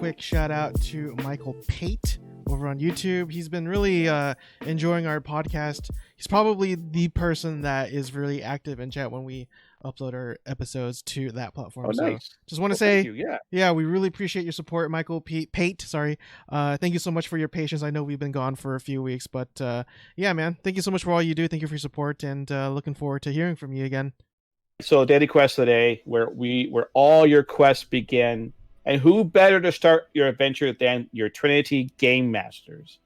quick shout out to Michael Pate over on YouTube. He's been really enjoying our podcast. He's probably the person that is really active in chat when we upload our episodes to that platform. Oh, nice. So just want to say, thank you. yeah, we really appreciate your support, Michael Pate. Sorry. Thank you so much for your patience. I know we've been gone for a few weeks, but yeah, man, thank you so much for all you do. Thank you for your support, and looking forward to hearing from you again. So, Daily Quest today, where all your quests begin, and who better to start your adventure than your Trinity Game Masters?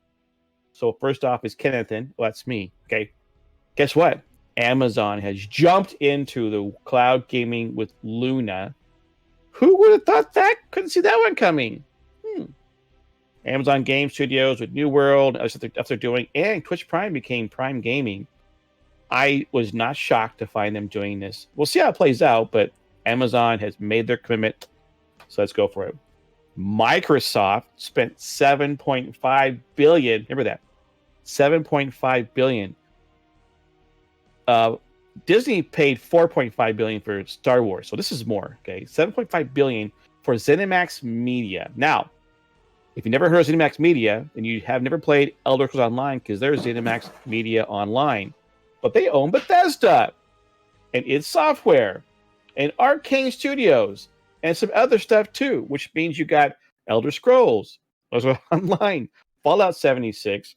So, first off is Kennethan. Well, that's me. Okay, guess what? Amazon has jumped into the cloud gaming with Luna. Who would have thought that? Couldn't see that one coming. Amazon Game Studios with New World, that's what they're doing, and Twitch Prime became Prime Gaming. I was not shocked to find them doing this. We'll see how it plays out, but Amazon has made their commitment, so let's go for it. Microsoft spent $7.5 billion. Remember that, $7.5 billion. Disney paid $4.5 billion for Star Wars, so this is more. Okay, $7.5 billion for ZeniMax Media. Now, if you never heard of ZeniMax Media, then you have never played Elder Scrolls Online, because there's ZeniMax Media Online, but they own Bethesda and id Software and Arcane Studios and some other stuff too, which means you got Elder Scrolls Online, Fallout 76.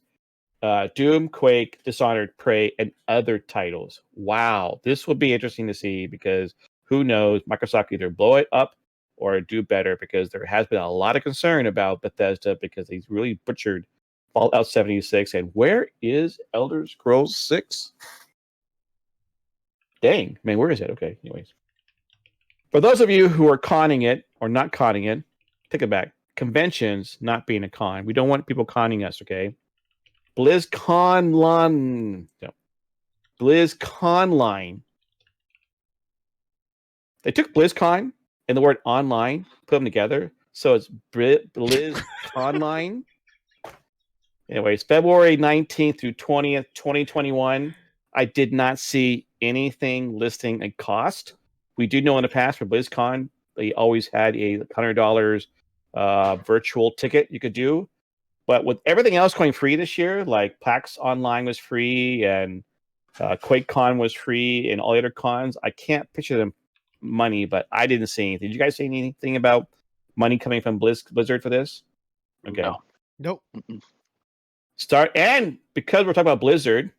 Doom, Quake, Dishonored, Prey, and other titles. Wow, this will be interesting to see, because who knows, Microsoft either blow it up or do better, because there has been a lot of concern about Bethesda because he's really butchered Fallout 76. And where is Elder Scrolls 6? Dang, man, where is it? Okay, anyways. For those of you who are conning it or not conning it, take it back. Conventions not being a con. We don't want people conning us, okay? BlizzConline. They took BlizzCon and the word online, put them together, so it's BlizzConline. Anyways, February 19th through 20th, 2021. I did not see anything listing a cost. We do know in the past for BlizzCon, they always had a $100 virtual ticket you could do. But with everything else going free this year, like PAX Online was free and QuakeCon was free and all the other cons, I can't picture them money, but I didn't see anything. Did you guys see anything about money coming from Blizzard for this? Okay. No. Nope. And because we're talking about Blizzard,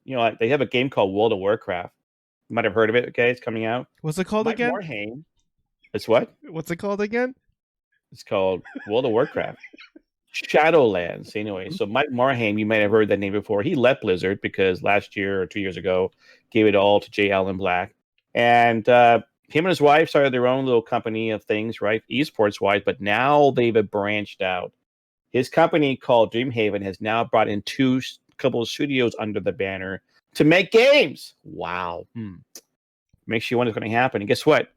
you know, they have a game called World of Warcraft. You might have heard of it. Okay, it's coming out. What's it called again? Morhaime. It's what? What's it called again? It's called World of Warcraft. Shadowlands. Anyway, so Mike Morhaime, you might have heard that name before. He left Blizzard because last year or 2 years ago, gave it all to J. Allen Black. And him and his wife started their own little company of things, right? Esports-wise, but now they've branched out. His company called Dreamhaven has now brought in couple of studios under the banner to make games. Wow. Makes you wonder what's going to happen. And guess what?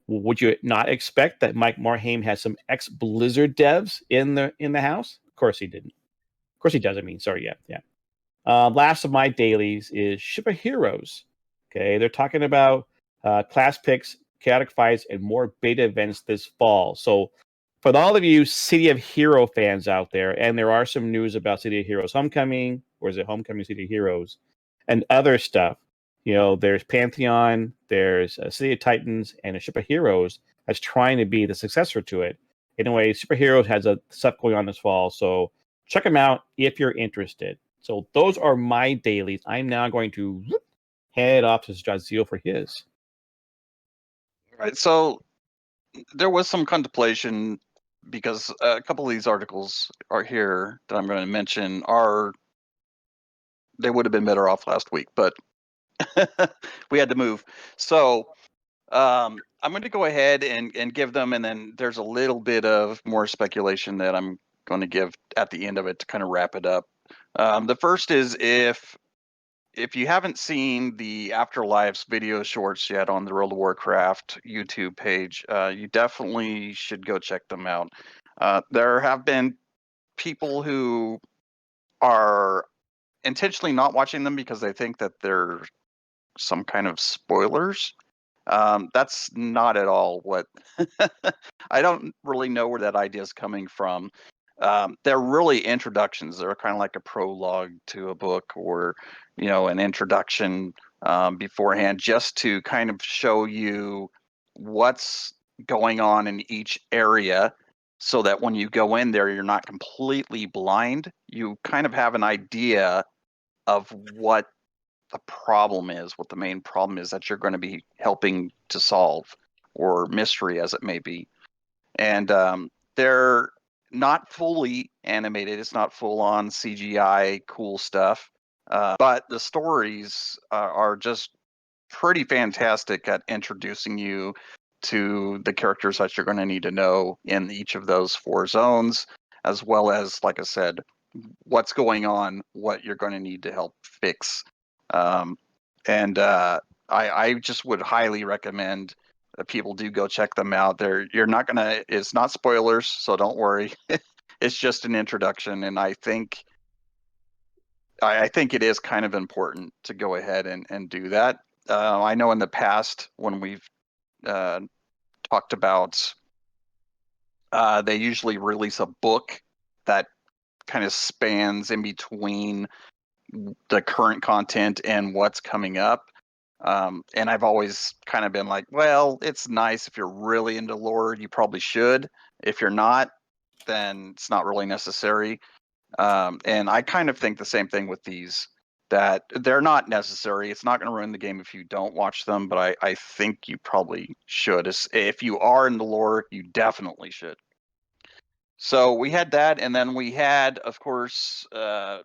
Would you not expect that Mike Morhaime has some ex-Blizzard devs in the house? Of course he didn't. Of course he does. Yeah. Last of my dailies is Ship of Heroes. Okay, they're talking about class picks, chaotic fights, and more beta events this fall. So for all of you City of Hero fans out there, and there are some news about City of Heroes Homecoming, or is it Homecoming City of Heroes, and other stuff. You know, there's Pantheon, there's City of Titans, and a Ship of Heroes that's trying to be the successor to it. Anyway, Ship of Heroes has stuff going on this fall, so check them out if you're interested. So those are my dailies. I'm now going to head off to Jazeel for his. All right, so there was some contemplation, because a couple of these articles are here that I'm going to mention they would have been better off last week, but we had to move. So I'm going to go ahead and give them, and then there's a little bit of more speculation that I'm going to give at the end of it to kind of wrap it up. The first is if you haven't seen the Afterlife's video shorts yet on the World of Warcraft YouTube page, you definitely should go check them out. There have been people who are intentionally not watching them because they think that they're some kind of spoilers. That's not at all what I don't really know where that idea is coming from. They're really introductions. They're kind of like a prologue to a book, or an introduction beforehand, just to kind of show you what's going on in each area, so that when you go in there, you're not completely blind. You kind of have an idea of what the problem is, what the main problem is that you're going to be helping to solve, or mystery as it may be. And they're not fully animated. It's not full on CGI cool stuff. But the stories are just pretty fantastic at introducing you to the characters that you're going to need to know in each of those 4 zones, as well as, like I said, what's going on, what you're going to need to help fix. And I just would highly recommend that people do go check them out. It's not spoilers, so don't worry. It's just an introduction, and I think it is kind of important to go ahead and do that. I know in the past when we've talked about, they usually release a book that kind of spans in between the current content and what's coming up. And I've always kind of been like, well, it's nice if you're really into lore, you probably should. If you're not, then it's not really necessary. And I kind of think the same thing with these, that they're not necessary. It's not going to ruin the game if you don't watch them, but I think you probably should. If you are in the lore, you definitely should. So we had that, and then we had, of course,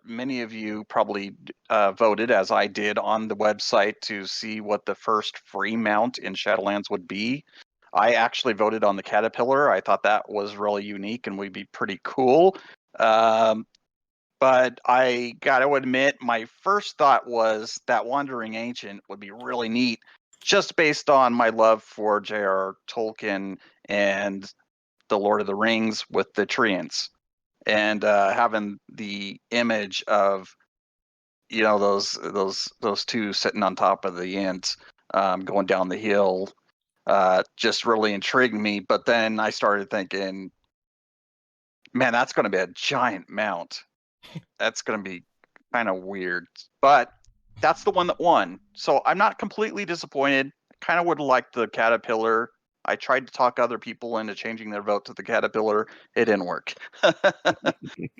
many of you probably voted, as I did, on the website to see what the first free mount in Shadowlands would be. I actually voted on the Caterpillar. I thought that was really unique and would be pretty cool. But I got to admit, my first thought was that Wandering Ancient would be really neat, just based on my love for J.R.R. Tolkien and the Lord of the Rings with the treants, and having the image of those 2 sitting on top of the Ents, going down the hill, just really intrigued me. But then I started thinking, man, that's going to be a giant mount. That's going to be kind of weird. But that's the one that won, so I'm not completely disappointed. I kind of would have liked the Caterpillar. I tried to talk other people into changing their vote to the Caterpillar. It didn't work.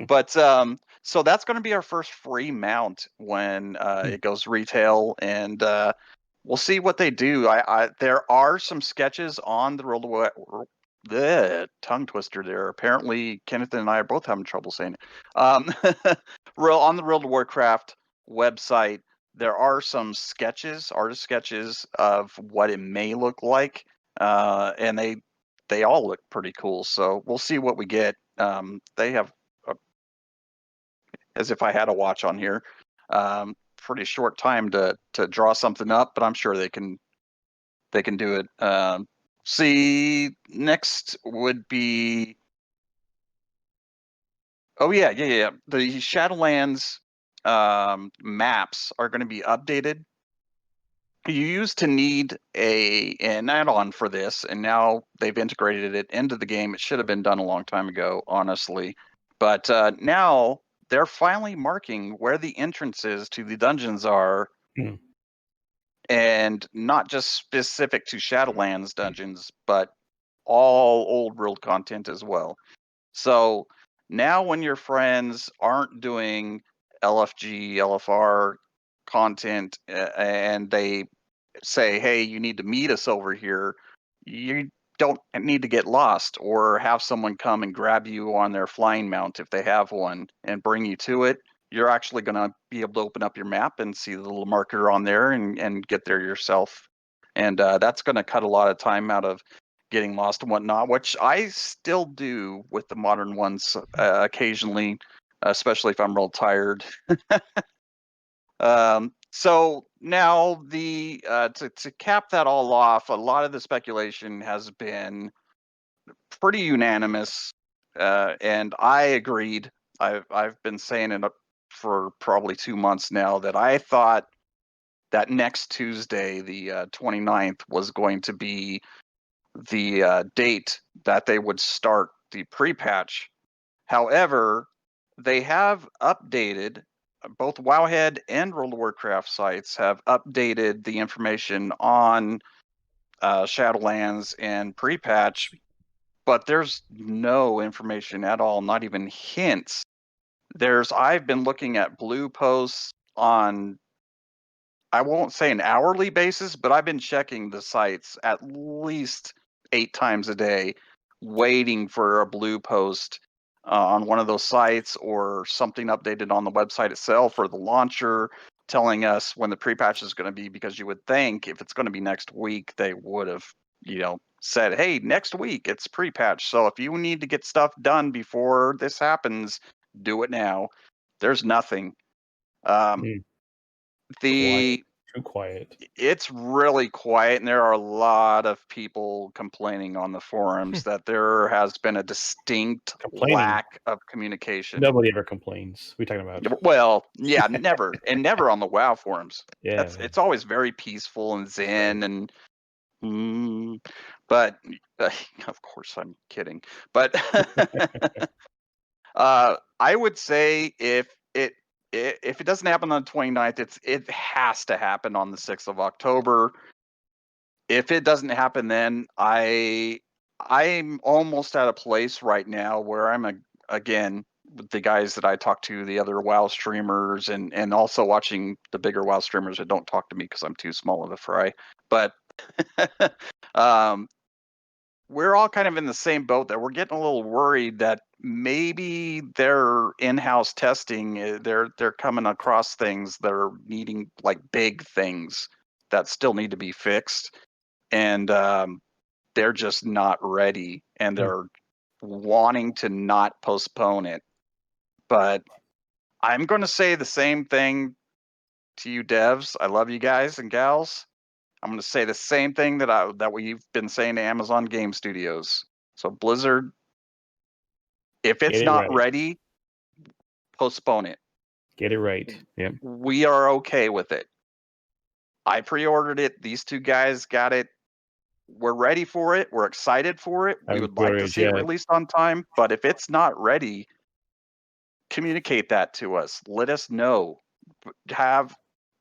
But so that's going to be our first free mount when it goes retail, and we'll see what they do. There are some sketches on the the tongue twister there. Apparently, Kenneth and I are both having trouble saying it. On the World of Warcraft website, there are some artist sketches of what it may look like. And they all look pretty cool. So we'll see what we get. They have, as if I had a watch on here, pretty short time to draw something up, but I'm sure they can do it. See, next would be, the Shadowlands maps are going to be updated. You used to need an add-on for this, and now they've integrated it into the game. It should have been done a long time ago, honestly. But now they're finally marking where the entrances to the dungeons are, and not just specific to Shadowlands dungeons, but all old world content as well. So now when your friends aren't doing LFG, LFR content, and they say, hey, you need to meet us over here, you don't need to get lost or have someone come and grab you on their flying mount if they have one and bring you to it. You're actually going to be able to open up your map and see the little marker on there and get there yourself. And that's going to cut a lot of time out of getting lost and whatnot, which I still do with the modern ones occasionally, especially if I'm real tired. So now to cap that all off, a lot of the speculation has been pretty unanimous, and I agreed. I've been saying it for probably 2 months now that I thought that next Tuesday, the 29th, was going to be the date that they would start the pre-patch. However, they have updated, both Wowhead and World of Warcraft sites have updated the information on Shadowlands and pre-patch, but there's no information at all, not even hints. I've been looking at blue posts on, I won't say an hourly basis, but I've been checking the sites at least 8 times a day, waiting for a blue post on one of those sites or something updated on the website itself or the launcher telling us when the pre-patch is going to be, because you would think if it's going to be next week, they would have, said, hey, next week it's pre-patch. So if you need to get stuff done before this happens, do it now. There's nothing. Too quiet. It's really quiet, and there are a lot of people complaining on the forums that there has been a distinct lack of communication. Nobody ever complains. We're talking about. Well, yeah, never, and never on the WoW forums. Yeah, it's always very peaceful and zen, and but of course I'm kidding. But I would say if it doesn't happen on the 29th, it has to happen on the 6th of October. If it doesn't happen then, I'm almost at a place right now where I'm again with the guys that I talk to, the other WoW streamers, and also watching the bigger WoW streamers that don't talk to me because I'm too small of a fry. But we're all kind of in the same boat that we're getting a little worried that maybe their in-house testing, they're coming across things that are needing, like, big things that still need to be fixed, and they're just not ready, and they're wanting to not postpone it. But I'm going to say the same thing to you devs. I love you guys and gals. I'm going to say the same thing that we've been saying to Amazon Game Studios. So Blizzard, if it's not ready, postpone it. Get it right. Yeah. We are okay with it. I pre-ordered it. These two guys got it. We're ready for it. We're excited for it. We would like to see it released on time. But if it's not ready, communicate that to us. Let us know.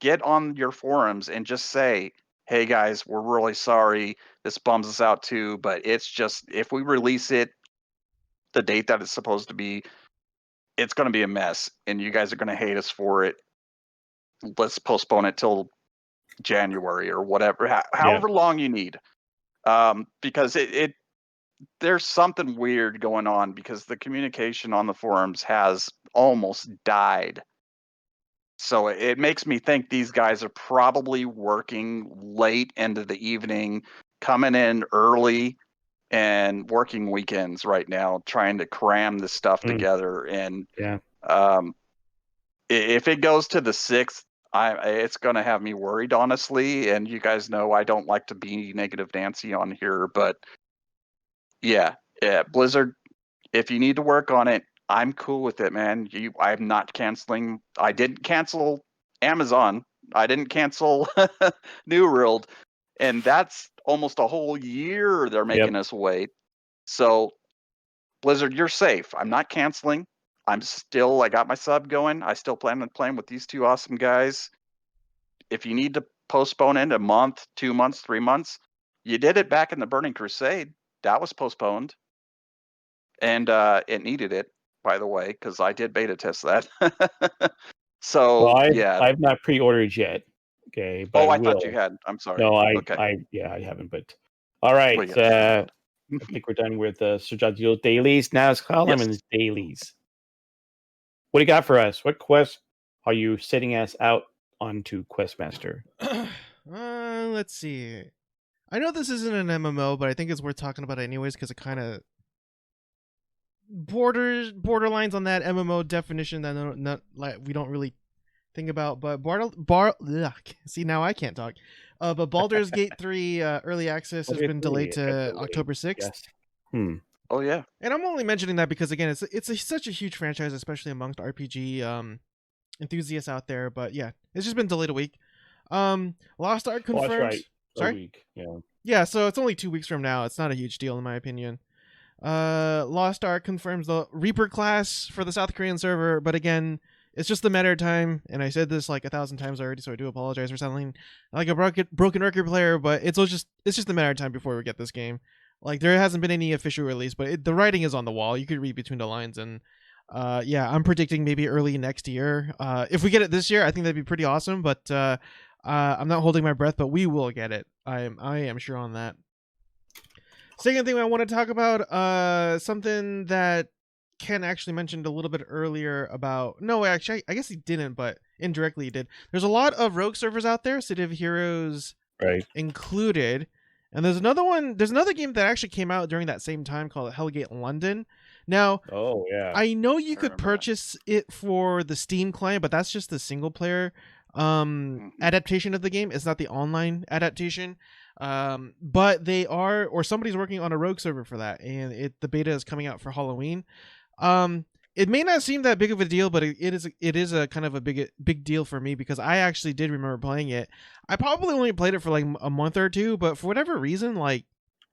Get on your forums and just say, hey guys, we're really sorry. This bums us out too, but it's just, if we release it the date that it's supposed to be, it's going to be a mess, and you guys are going to hate us for it. Let's postpone it till January or whatever, however long you need, because there's something weird going on, because the communication on the forums has almost died. So it makes me think these guys are probably working late into the evening, coming in early, and working weekends right now, trying to cram this stuff together. And if it goes to the 6th, it's going to have me worried, honestly. And you guys know I don't like to be negative Nancy on here, but yeah, Blizzard, if you need to work on it, I'm cool with it, man. I'm not canceling. I didn't cancel Amazon. I didn't cancel New World. And that's almost a whole year they're making us wait. So, Blizzard, you're safe. I'm not canceling. I got my sub going. I still plan on playing with these two awesome guys. If you need to postpone it a month, 2 months, 3 months, you did it back in the Burning Crusade. That was postponed. And it needed it, by the way, because I did beta test that. So, I've not pre-ordered yet. Okay, but I thought you had. I'm sorry. No, I haven't. But all right, I think we're done with Sergio dailies. Now it's Coleman's dailies. What do you got for us? What quest are you setting us out onto, Questmaster? Let's see. I know this isn't an MMO, but I think it's worth talking about anyways, because it kind of borderlines on that MMO definition that we don't really think about. But see, now I can't talk. But Baldur's Gate 3 early access has been delayed to October 6th. Yes. Oh yeah. And I'm only mentioning that because, again, it's such a huge franchise, especially amongst RPG enthusiasts out there. But yeah, it's just been delayed a week. Lost Ark Oh, that's confirmed. right. A Sorry. week. Yeah. Yeah, so it's only 2 weeks from now. It's not a huge deal in my opinion. Lost Ark confirms the Reaper class for the South Korean server, but again, it's just a matter of time. And I said this like 1,000 times already, so I do apologize for sounding like a broken record player. But it's just a matter of time before we get this game. Like there hasn't been any official release, but the writing is on the wall. You could read between the lines, and yeah, I'm predicting maybe early next year. If we get it this year, I think that'd be pretty awesome. But I'm not holding my breath, but we will get it. I am sure on that. Second thing I want to talk about, something that Ken actually mentioned a little bit earlier about. No, actually, I guess he didn't, but indirectly he did. There's a lot of rogue servers out there, City of Heroes included. And there's another one. There's another game that actually came out during that same time called Heligate London. Now, oh yeah, I know you could purchase it for the Steam client, but that's just the single player adaptation of the game. It's not the online adaptation. But they are, or somebody's working on a rogue server for that, and the beta is coming out for Halloween. It may not seem that big of a deal, but it is a kind of a big deal for me because I actually did remember playing it. I probably only played it for like a month or two, but for whatever reason, like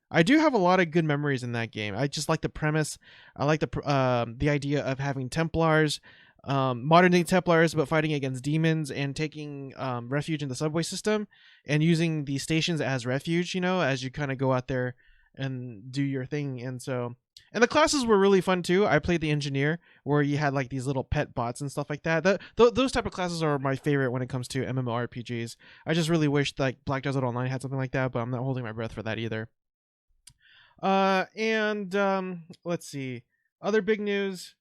I do have a lot of good memories in that game. I just like the premise. I like the idea of having Templars, modern day Templars, but fighting against demons and taking refuge in the subway system and using the stations as refuge, you know, as you kind of go out there and do your thing. And the classes were really fun too. I played the engineer, where you had like these little pet bots and stuff like that. Those type of classes are my favorite when it comes to MMORPGs. I just really wish like Black Desert Online had something like that, but I'm not holding my breath for that either. Let's see. Other big news.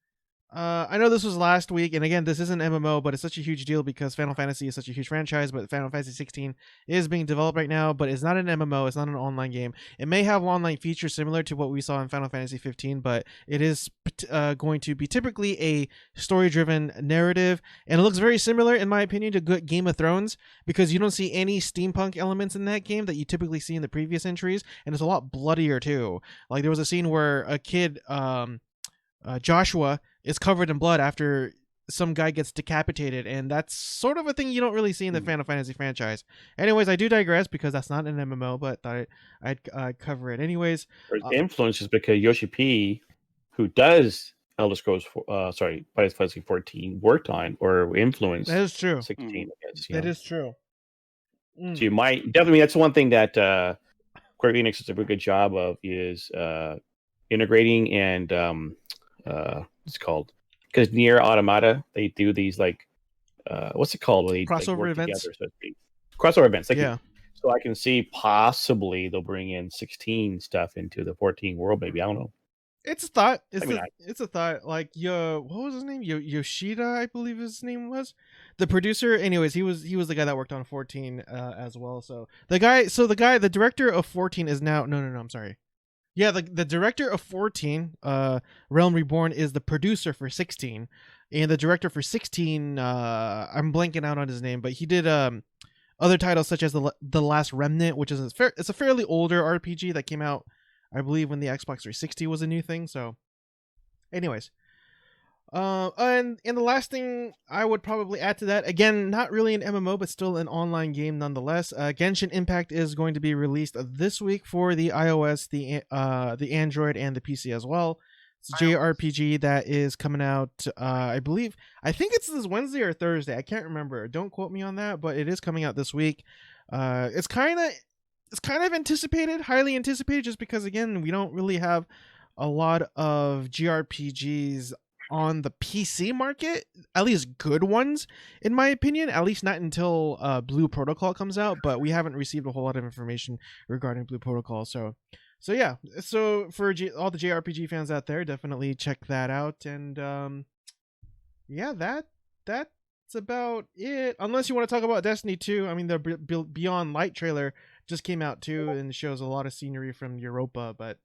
I know this was last week, and again, this isn't MMO, but it's such a huge deal because Final Fantasy is such a huge franchise, but Final Fantasy 16 is being developed right now, but it's not an MMO, it's not an online game. It may have online features similar to what we saw in Final Fantasy 15, but it is going to be typically a story-driven narrative, and it looks very similar, in my opinion, to Game of Thrones, because you don't see any steampunk elements in that game that you typically see in the previous entries, and it's a lot bloodier too. Like, there was a scene where a kid, Joshua, is covered in blood after some guy gets decapitated, and that's sort of a thing you don't really see in the Final Fantasy franchise. Anyways, I do digress because that's not an MMO, but thought I'd cover it anyways. Influence is because Yoshi P, who does Elder Scrolls, Final Fantasy 14, worked on or influenced. That is true. 16. I guess, that is true. So you might definitely. That's one thing that Square Enix does a very good job of is integrating and it's called, because Nier Automata, they do these like what's it called? They crossover events. Together, so crossover events. Yeah. So I can see possibly they'll bring in 16 stuff into the 14 world. Maybe, I don't know. It's a thought. It's a thought. Like what was his name? Yoshida, I believe his name was. The producer. Anyways, he was the guy that worked on 14 as well. So the director of 14 is now no. I'm sorry. Yeah, the director of 14, Realm Reborn, is the producer for 16, and the director for 16, I'm blanking out on his name, but he did other titles such as the Last Remnant, which is it's a fairly older RPG that came out, I believe, when the Xbox 360 was a new thing. So, anyways, and the last thing I would probably add to that, again, not really an MMO, but still an online game nonetheless. Genshin Impact is going to be released this week for the iOS, the Android, and the PC as well. It's a JRPG that is coming out, I think it's this Wednesday or Thursday. I can't remember. Don't quote me on that, but it is coming out this week. It's kind of anticipated, highly anticipated, just because, again, we don't really have a lot of JRPGs on the PC market, at least good ones, in my opinion, at least not until Blue Protocol comes out, but we haven't received a whole lot of information regarding Blue Protocol. So yeah, so for all the JRPG fans out there, definitely check that out. And yeah, that's about it, unless you want to talk about Destiny 2. I mean, the Beyond Light trailer just came out too and shows a lot of scenery from Europa, but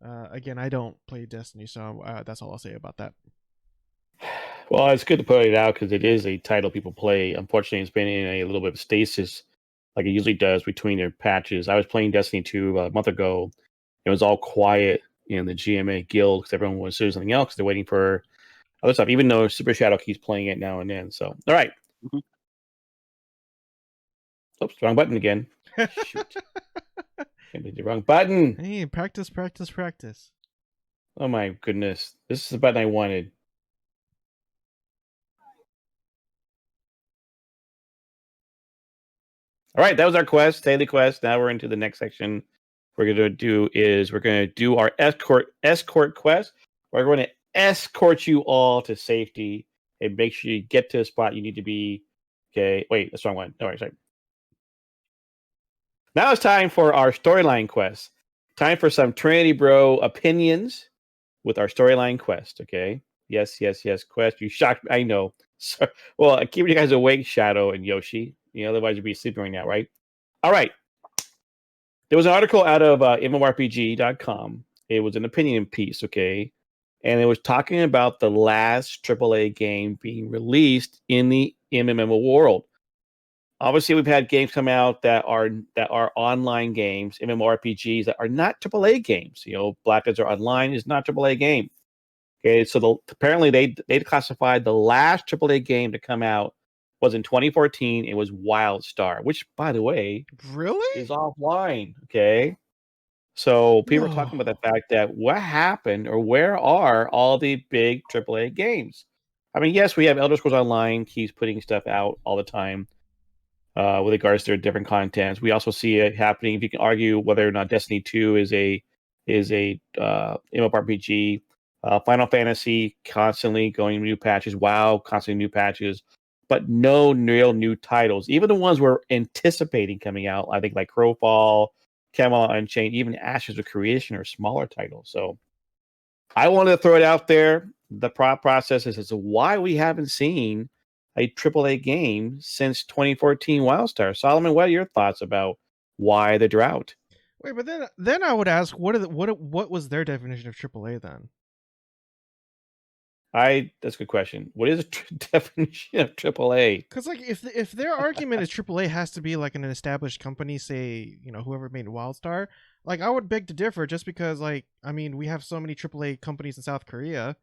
again, I don't play Destiny, so that's all I'll say about that. Well, it's good to put it out because it is a title people play. Unfortunately, it's been in a little bit of stasis, like it usually does between their patches. I was playing Destiny 2 a month ago. It was all quiet in the GMA guild because everyone was doing something else because they're waiting for other stuff, even though Super Shadow keeps playing it now and then. So, all right. Oops, wrong button again. Shoot. I did the wrong button. Hey, practice. Oh my goodness. This is the button I wanted. All right, that was our quest, daily quest. Now we're into the next section. We're going to do our escort quest. We're going to escort you all to safety and make sure you get to a spot you need to be. Okay, wait, that's the wrong one. No, sorry. Now it's time for our storyline quest. Time for some Trinity Bro opinions with our storyline quest. Okay. Yes. Quest. You shocked me. I know. So, well, keeping you guys awake, Shadow and Yoshi. Otherwise you'd be sleeping right now, right? All right. There was an article out of MMORPG.com. It was an opinion piece, okay? And it was talking about the last AAA game being released in the MMO world. Obviously, we've had games come out that are online games, MMORPGs that are not AAA games. Black Desert Online is not a AAA game. Okay, so apparently they classified the last AAA game to come out was in 2014. It was Wildstar, which, by the way, really is offline. Okay, so people are talking about the fact that what happened or where are all the big AAA games? I mean, yes, we have Elder Scrolls Online keeps putting stuff out all the time with regards to their different contents. We also see it happening. If you can argue whether or not Destiny 2 is a MMORPG, Final Fantasy constantly going new patches, WoW constantly new patches, but no real new titles. Even the ones we're anticipating coming out, I think like Crowfall, Camelot Unchained, even Ashes of Creation are smaller titles. So I wanted to throw it out there. The process is as to why we haven't seen a AAA game since 2014 Wildstar. Solomon, what are your thoughts about why the drought? Wait, but then I would ask, what was their definition of AAA then? That's a good question. What is the definition of AAA? Because like if their argument is AAA has to be like an established company, say whoever made Wildstar, like I would beg to differ. Just because we have so many AAA companies in South Korea.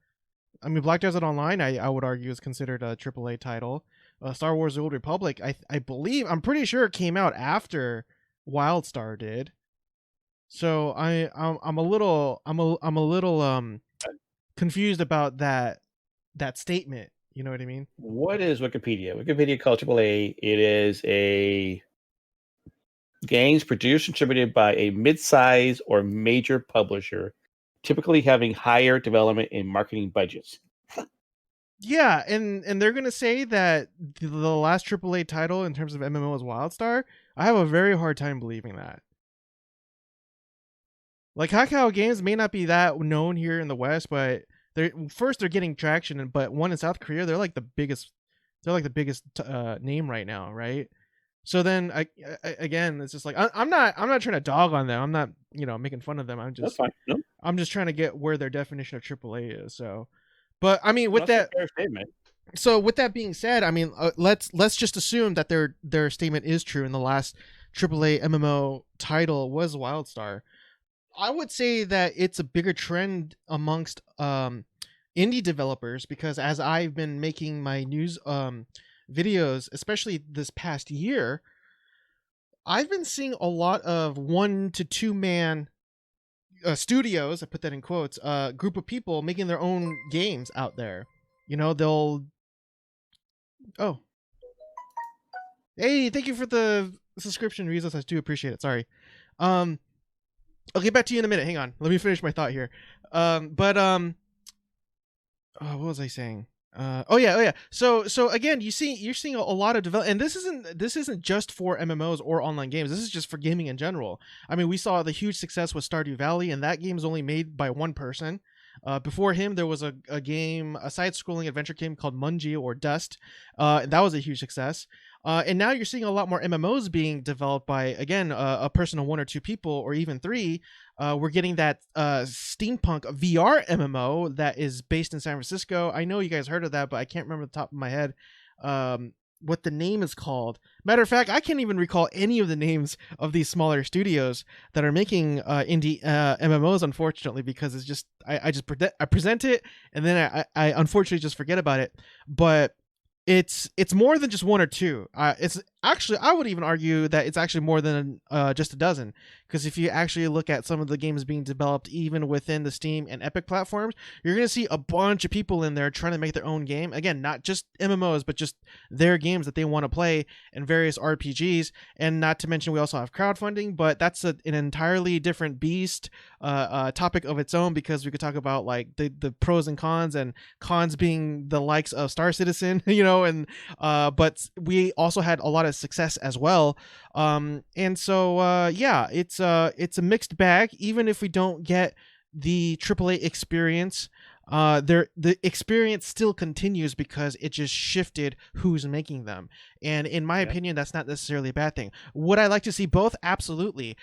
I mean, Black Desert Online, I would argue is considered a AAA title. Star Wars: The Old Republic, I'm pretty sure it came out after Wildstar did. So I'm a little confused about that statement. You know what I mean? What is Wikipedia? Wikipedia calls AAA. It is a games produced and distributed by a mid-size or major publisher, typically having higher development and marketing budgets. Yeah, and they're gonna say that the last AAA title in terms of MMO is Wildstar. I have a very hard time believing that. Like Kakao Games may not be that known here in the West, but they're getting traction. But one in South Korea, they're like the biggest. They're like the biggest name right now, right? So then, again, it's just like I'm not trying to dog on them. I'm not making fun of them. I'm just That's fine. No. I'm just trying to get where their definition of AAA is. So, but I mean, with that, fair statement. So with that being said, I mean, let's just assume that their statement is true, and the last AAA MMO title was Wildstar. I would say that it's a bigger trend amongst indie developers because as I've been making my news videos, especially this past year, I've been seeing a lot of 1 to 2 man studios, I put that in quotes, group of people making their own games out there. Hey, thank you for the subscription, Rezos. I do appreciate it. Sorry. I'll get back to you in a minute. Hang on. Let me finish my thought here. What was I saying? Oh yeah. So again, you're seeing a lot of development, and this isn't just for MMOs or online games. This is just for gaming in general. I mean, we saw the huge success with Stardew Valley, and that game is only made by one person. Before him, there was a side-scrolling adventure game called Mungie or Dust. That was a huge success. And now you're seeing a lot more MMOs being developed by, again, a person of 1 or 2 people, or even 3. We're getting that steampunk VR MMO that is based in San Francisco. I know you guys heard of that, but I can't remember the top of my head what the name is called. Matter of fact, I can't even recall any of the names of these smaller studios that are making indie MMOs, unfortunately, because it's just I present it and then I unfortunately just forget about it. But it's more than just 1 or 2. I actually, I would even argue that it's actually more than just a dozen. Because if you actually look at some of the games being developed even within the Steam and Epic platforms, you're going to see a bunch of people in there trying to make their own game. Again, not just MMOs, but just their games that they want to play and various RPGs. And not to mention, we also have crowdfunding, but that's an entirely different beast, topic of its own, because we could talk about like the pros and cons being the likes of Star Citizen, and but we also had a lot of success as well. And so yeah, it's a mixed bag. Even if we don't get the AAA experience, the experience still continues because it just shifted who's making them. And in my opinion, that's not necessarily a bad thing. Would I like to see both? Absolutely.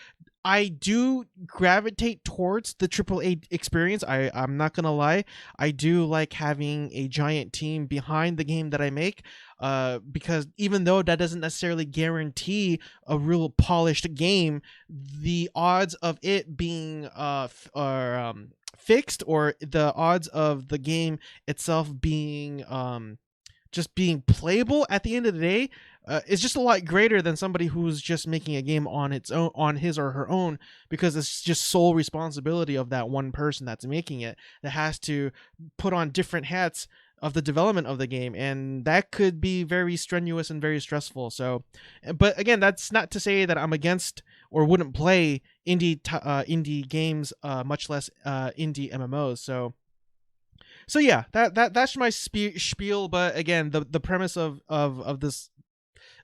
I do gravitate towards the AAA experience. I'm not going to lie. I do like having a giant team behind the game that I make, because even though that doesn't necessarily guarantee a real polished game, the odds of it being fixed, or the odds of the game itself being just being playable at the end of the day, is just a lot greater than somebody who's just making a game on its own, on his or her own, because it's just sole responsibility of that one person that's making it, that has to put on different hats of the development of the game, and that could be very strenuous and very stressful. So, but again, that's not to say that I'm against or wouldn't play indie games, much less indie MMOs. So yeah, that's my spiel. But again, the premise of this,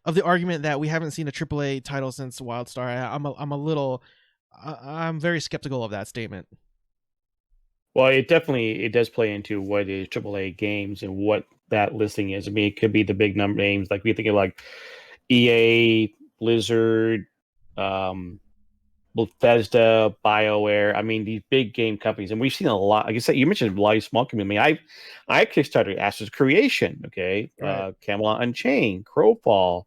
of the argument that we haven't seen a AAA title since Wildstar, I'm very skeptical of that statement. Well, it does play into what is AAA games and what that listing is. I mean, it could be the big number names, like we think of like EA, Blizzard, Bethesda, BioWare. I mean, these big game companies, and we've seen a lot. Like I said, you mentioned a lot of small community. I mean, I kickstarted Ashes Creation, okay, Right. Camelot Unchained, Crowfall,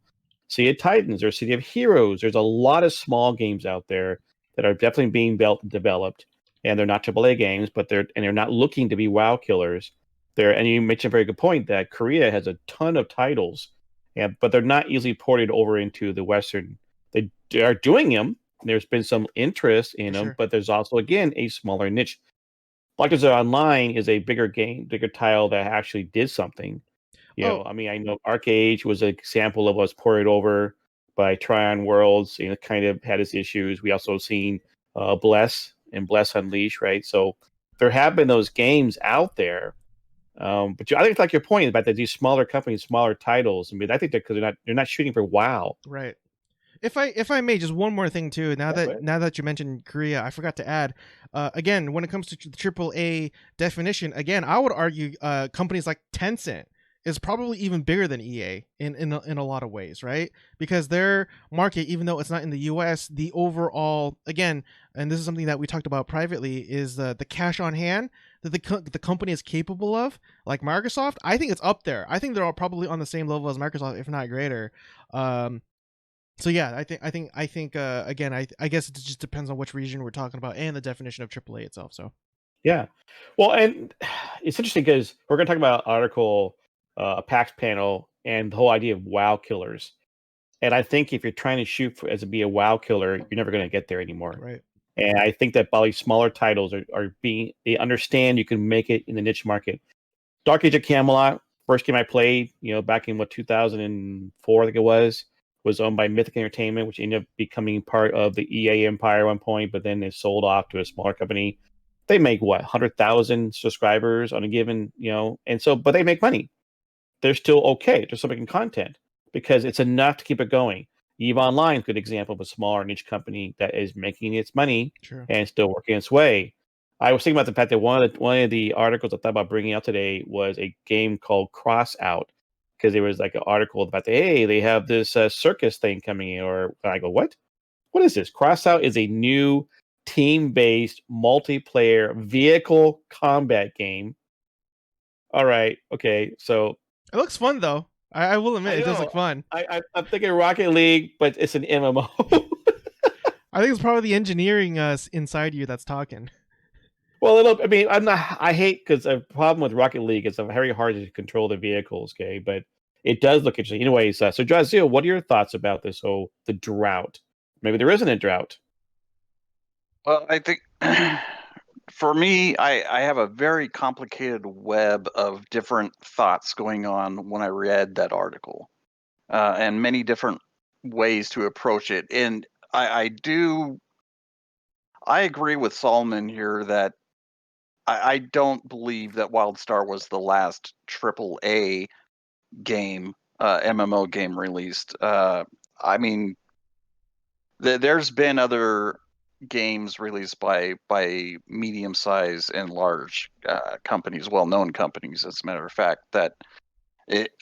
Sea of Titans, or City of Heroes. There's a lot of small games out there that are definitely being developed, and they're not AAA games, but they're not looking to be WoW killers. And you mentioned a very good point that Korea has a ton of titles, but they're not easily ported over into the Western. They are doing them. There's been some interest in them, Sure. but there's also, again, a smaller niche. Black Online is a bigger title that actually did something. I mean, I know Arcade was an example of us ported over by Tryon Worlds. Kind of had its issues. We also seen Bless and Bless Unleashed, right? So there have been those games out there. But I think it's like your point about that these smaller companies, smaller titles. I mean, I think that because they're not shooting for WoW. Right. If I may, just one more thing too. Now that you mentioned Korea, I forgot to add. Again, when it comes to the AAA definition, again, I would argue companies like Tencent is probably even bigger than EA in a lot of ways, right? Because their market, even though it's not in the US, the overall, again, and this is something that we talked about privately, is the cash on hand that the company is capable of. Like Microsoft, I think it's up there. I think they're all probably on the same level as Microsoft, if not greater. So yeah, I think again, I guess it just depends on which region we're talking about and the definition of AAA itself. So yeah, well, and it's interesting because we're going to talk about an article, a PAX panel, and the whole idea of WoW killers. And I think if you're trying to shoot to be a WoW killer, you're never going to get there anymore. Right. And I think that probably smaller titles they understand you can make it in the niche market. Dark Age of Camelot, first game I played, back in 2004, I think it was owned by Mythic Entertainment, which ended up becoming part of the EA empire at one point, but then they sold off to a smaller company. They make 100,000 subscribers on a given, but they make money. They're still okay. They're still making content because it's enough to keep it going. EVE Online is a good example of a smaller niche company that is making its money and still working its way. I was thinking about the fact that one of the articles I thought about bringing out today was a game called Crossout, because there was like an article about they have this circus thing coming in, or I go, what is this? Crossout is a new team-based multiplayer vehicle combat game. All right, okay, so it looks fun though. I will admit it does look fun. I'm thinking Rocket League, but it's an MMO. I think it's probably the engineering inside you that's talking. Well, I mean, I hate, because the problem with Rocket League is it's very hard to control the vehicles, okay? But it does look interesting. Anyways, so Jazeel, what are your thoughts about this the drought? Maybe there isn't a drought. Well, I think for me, I have a very complicated web of different thoughts going on when I read that article, and many different ways to approach it. And I agree with Solomon here that I don't believe that Wildstar was the last Triple A game, MMO game released. I mean, there's been other games released by medium size and large companies, well known companies, as a matter of fact.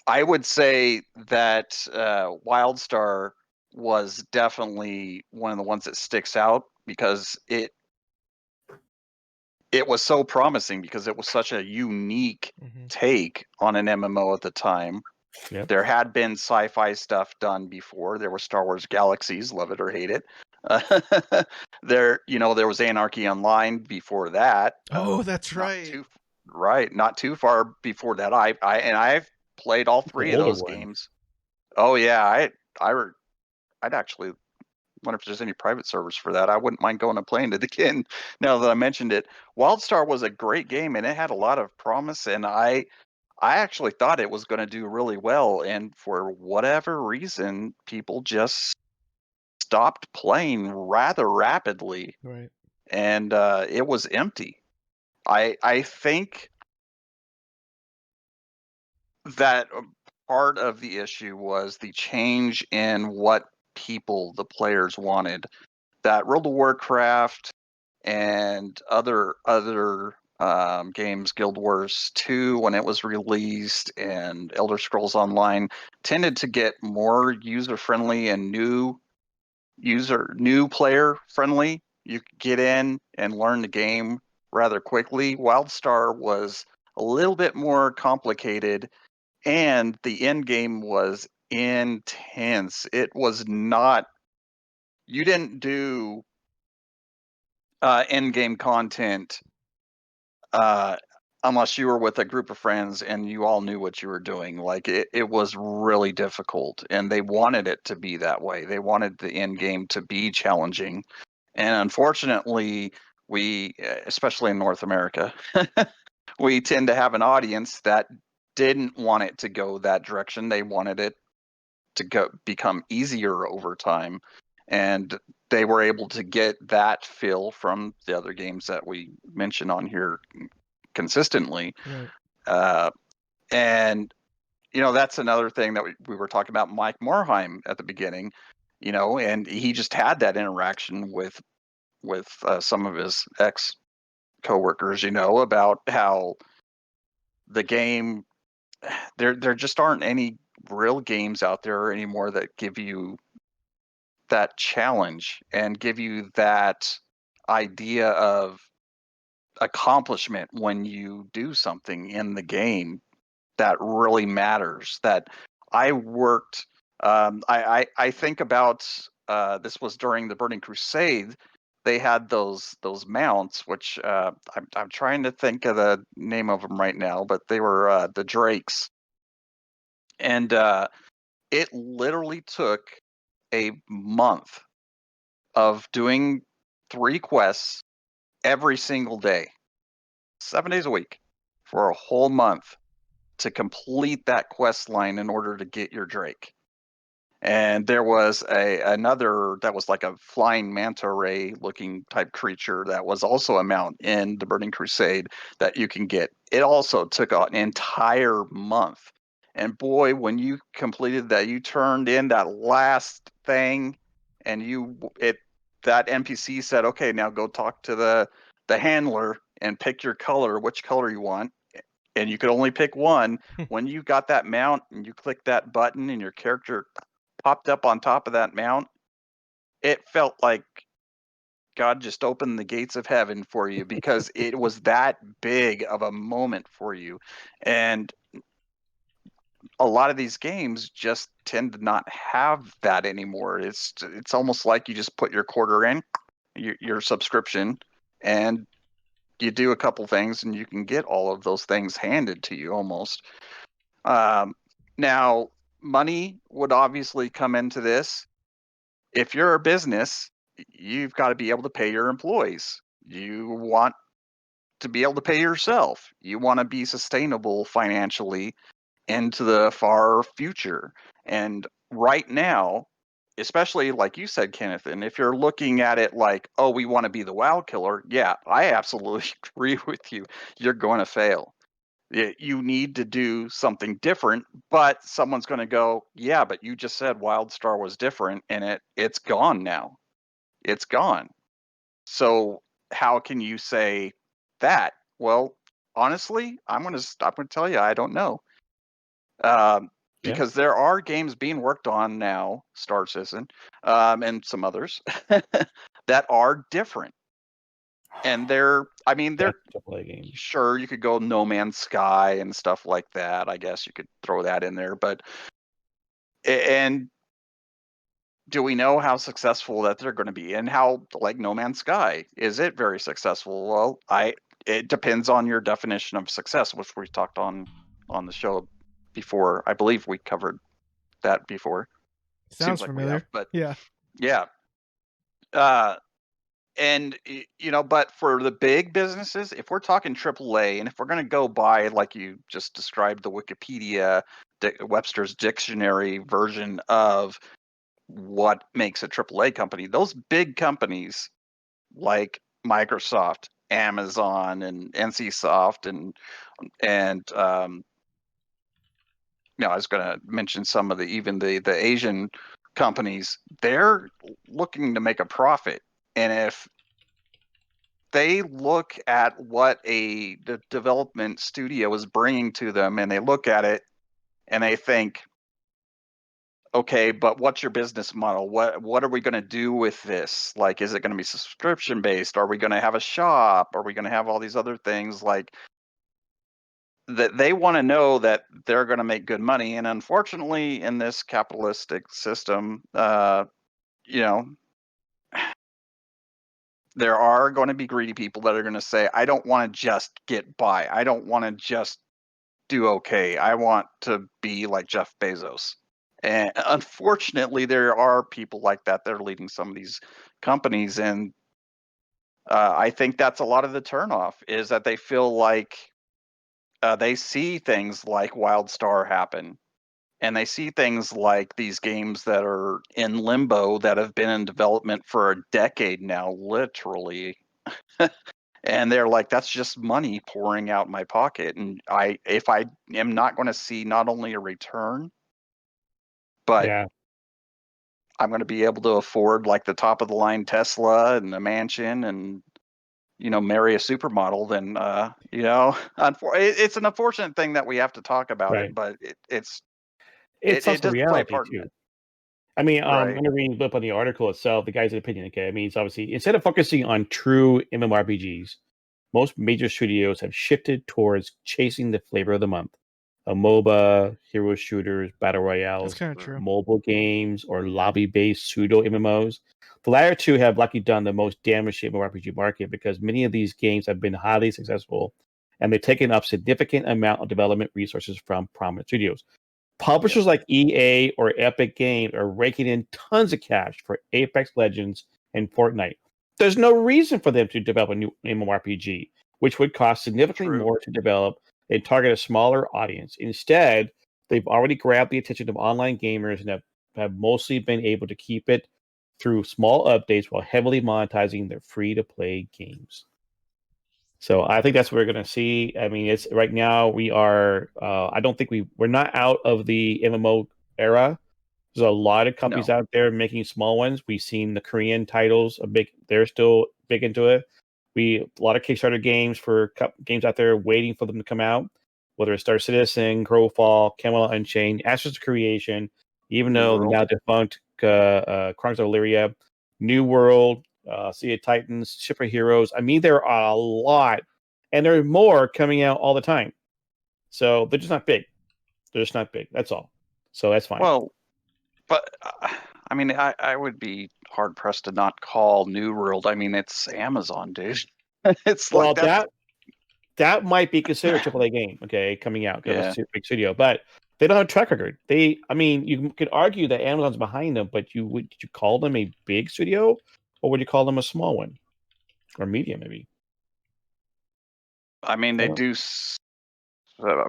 I would say that Wildstar was definitely one of the ones that sticks out because it was so promising, because it was such a unique take on an MMO at the time. Yep. There had been sci-fi stuff done before. There was Star Wars Galaxies, love it or hate it. There was Anarchy Online before that. Oh, that's right. Not too far before that. I've played all three of those games. Oh yeah, I'd actually wonder if there's any private servers for that. I wouldn't mind going and playing it again now that I mentioned it. Wildstar was a great game, and it had a lot of promise, and I actually thought it was going to do really well, and for whatever reason, people just stopped playing rather rapidly. Right. And it was empty. I think that part of the issue was the change in what the players wanted. That World of Warcraft and other games, Guild Wars 2 when it was released, and Elder Scrolls Online tended to get more user friendly and new player friendly. You could get in and learn the game rather quickly. Wildstar was a little bit more complicated, and the end game was intense. It was not, you didn't do end game content unless you were with a group of friends and you all knew what you were doing. Like it was really difficult, and they wanted it to be that way. They wanted the end game to be challenging, and unfortunately, we, especially in North America, we tend to have an audience that didn't want it to go that direction. They wanted it to become easier over time, and they were able to get that feel from the other games that we mention on here consistently. Right. And that's another thing that we were talking about Mike Morheim at the beginning, and he just had that interaction with some of his ex coworkers, about how the game, there just aren't any real games out there anymore that give you that challenge and give you that idea of accomplishment when you do something in the game that really matters. That I worked, I think about, this was during the Burning Crusade. They had those mounts, which I'm trying to think of the name of them right now, but they were the Drakes, and it literally took a month of doing 3 quests every single day, 7 days a week, for a whole month to complete that quest line in order to get your Drake. And there was another that was like a flying manta ray looking type creature that was also a mount in the Burning Crusade that you can get. It also took an entire month. And boy, when you completed that, you turned in that last thing, and that NPC said, "Okay, now go talk to the handler and pick your color, which color you want." And you could only pick one. When you got that mount and you clicked that button and your character popped up on top of that mount, it felt like God just opened the gates of heaven for you, because it was that big of a moment for you. And a lot of these games just tend to not have that anymore. It's almost like you just put your quarter in, your subscription, and you do a couple things and you can get all of those things handed to you almost. Now, money would obviously come into this. If you're a business, you've got to be able to pay your employees. You want to be able to pay yourself. You want to be sustainable financially into the far future. And right now, especially like you said, Kenneth, and if you're looking at it like, oh, we want to be the WoW killer, yeah, I absolutely agree with you. You're going to fail. You need to do something different, but someone's going to go, yeah, but you just said Wildstar was different, and it's gone now. It's gone. So how can you say that? Well, honestly, I'm going to tell you, I don't know. Because there are games being worked on now, Star Citizen, and some others that are different. And they're AAA games. Sure, you could go No Man's Sky and stuff like that. I guess you could throw that in there, but and do we know how successful that they're going to be, and how, like No Man's Sky, is it very successful? Well, it depends on your definition of success, which we talked on the show before. I believe we covered that before. Sounds familiar, but yeah. And but for the big businesses, if we're talking AAA, and if we're going to go by, like you just described, the Wikipedia, Webster's dictionary version of what makes a AAA company, those big companies like Microsoft, Amazon, and NCSoft, and I was going to mention some of the Asian companies. They're looking to make a profit, and if they look at what the development studio is bringing to them, and they look at it and they think, okay, but what's your business model? What are we going to do with this? Like, is it going to be subscription based? Are we going to have a shop? Are we going to have all these other things? Like, that they want to know that they're going to make good money. And unfortunately, in this capitalistic system, there are going to be greedy people that are going to say, I don't want to just get by. I don't want to just do okay. I want to be like Jeff Bezos. And unfortunately, there are people like that that are leading some of these companies. And I think that's a lot of the turnoff, is that they feel like they see things like Wildstar happen. And they see things like these games that are in limbo, that have been in development for a decade now, literally. And they're like, that's just money pouring out my pocket. And if I am not going to see not only a return, but I'm going to be able to afford like the top of the line Tesla and a mansion and, marry a supermodel, then, it's an unfortunate thing that we have to talk about it, but it's also reality too. I mean, Right. I'm going to read a bit on the article itself, the guy's opinion. Okay, I mean, it's obviously, instead of focusing on true MMORPGs, most major studios have shifted towards chasing the flavor of the month. A MOBA, hero shooters, battle royales, That's kind of true. mobile games, or lobby-based pseudo MMOs. The latter two have likely done the most damage to the MMORPG market, because many of these games have been highly successful, and they've taken up significant amount of development resources from prominent studios. Publishers like EA or Epic Games are raking in tons of cash for Apex Legends and Fortnite. There's no reason for them to develop a new MMORPG, which would cost significantly more to develop and target a smaller audience. Instead, they've already grabbed the attention of online gamers and have mostly been able to keep it through small updates while heavily monetizing their free-to-play games. So I think that's what we're going to see. I mean, it's right now we are. I don't think we're not out of the MMO era. There's a lot of companies out there making small ones. We've seen the Korean titles they're still big into it. A lot of Kickstarter games for games out there waiting for them to come out. Whether it's Star Citizen, Crowfall, Camelot Unchained, Ashes of Creation, even though the now defunct Chronicles of Illyria, New World, Sea of Titans, Ship of Heroes. I mean, there are a lot, and there are more coming out all the time. So they're just not big. That's all. So that's fine. Well, but I mean, I would be hard pressed to not call New World. I mean, it's Amazon, dude. It's like that might be considered a AAA game. Okay, coming out because it's a big studio, but They don't have a track record. You could argue that Amazon's behind them, but would you call them a big studio, or would you call them a small one, or medium maybe? I mean, they do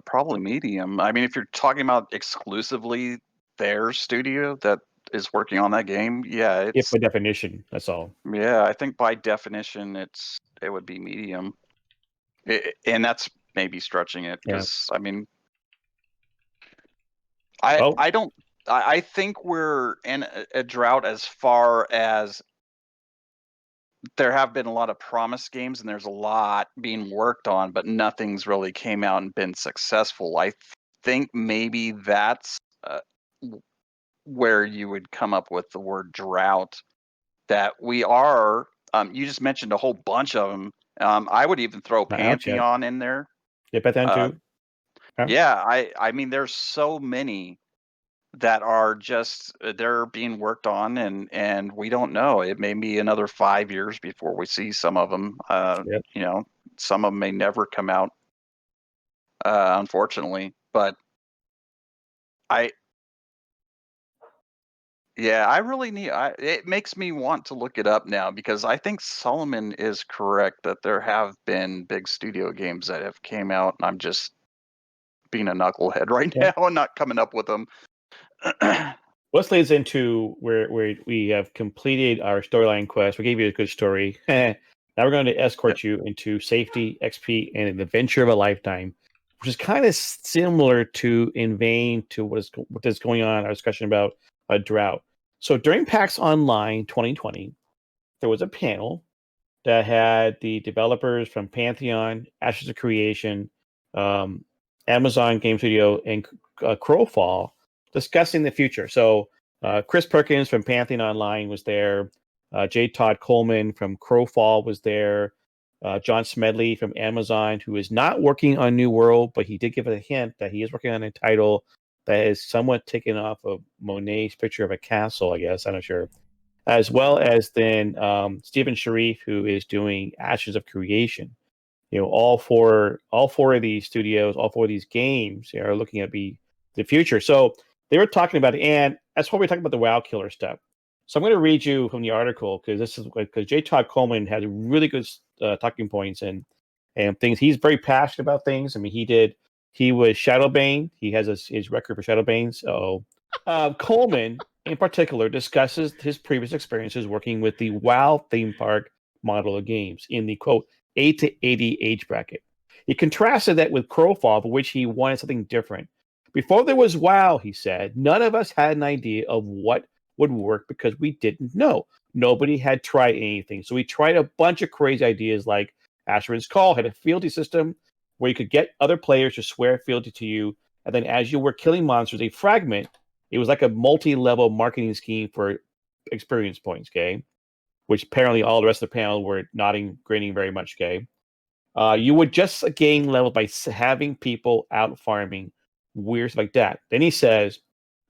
probably medium. I mean, if you're talking about exclusively their studio that is working on that game, yeah, If by definition, that's all. Yeah, I think by definition it would be medium, and that's maybe stretching it because I mean, I think we're in a drought as far as there have been a lot of promise games and there's a lot being worked on, but nothing's really came out and been successful. I think maybe that's where you would come up with the word drought. That we are. You just mentioned a whole bunch of them. I would even throw Pantheon in there. Yeah, Pantheon too. Yeah, I mean, there's so many that are just they're being worked on, and we don't know. It may be another 5 years before we see some of them. You know, some of them may never come out, unfortunately. But I really need. It makes me want to look it up now because I think Solomon is correct that there have been big studio games that have came out, and I'm just being a knucklehead right now and not coming up with them. This leads into where we have completed our storyline quest. We gave you a good story. Now we're going to escort you into safety, XP, and an adventure of a lifetime, which is kind of similar to in vein to what is going on. Our discussion about a drought. So during PAX Online 2020, there was a panel that had the developers from Pantheon, Ashes of Creation, Amazon Game Studio, and Crowfall discussing the future. So Chris Perkins from Pantheon Online was there. J. Todd Coleman from Crowfall was there. John Smedley from Amazon, who is not working on New World, but he did give it a hint that he is working on a title that is somewhat taken off of Monet's picture of a castle, I guess. I'm not sure. As well as then Stephen Sharif, who is doing Ashes of Creation. You know, all four of these studios, all four of these games are looking at the future. So they were talking about it, and that's why we're talking about the WoW killer stuff. So I'm going to read you from the article because J. Todd Coleman had really good talking points and things. He's very passionate about things. I mean, he was Shadowbane. He has his record for Shadowbane. So Coleman, in particular, discusses his previous experiences working with the WoW theme park model of games in the, quote, 8 to 80 age bracket. He contrasted that with Crowfall, for which he wanted something different. Before there was WoW, he said, none of us had an idea of what would work because we didn't know. Nobody had tried anything. So we tried a bunch of crazy ideas like Asheron's Call had a fealty system where you could get other players to swear fealty to you. And then as you were killing monsters, a fragment, it was like a multi-level marketing scheme for experience points, okay? Which apparently all the rest of the panel were nodding, grinning very much, okay? You would just gain level by having people out farming, weird stuff like that. Then he says,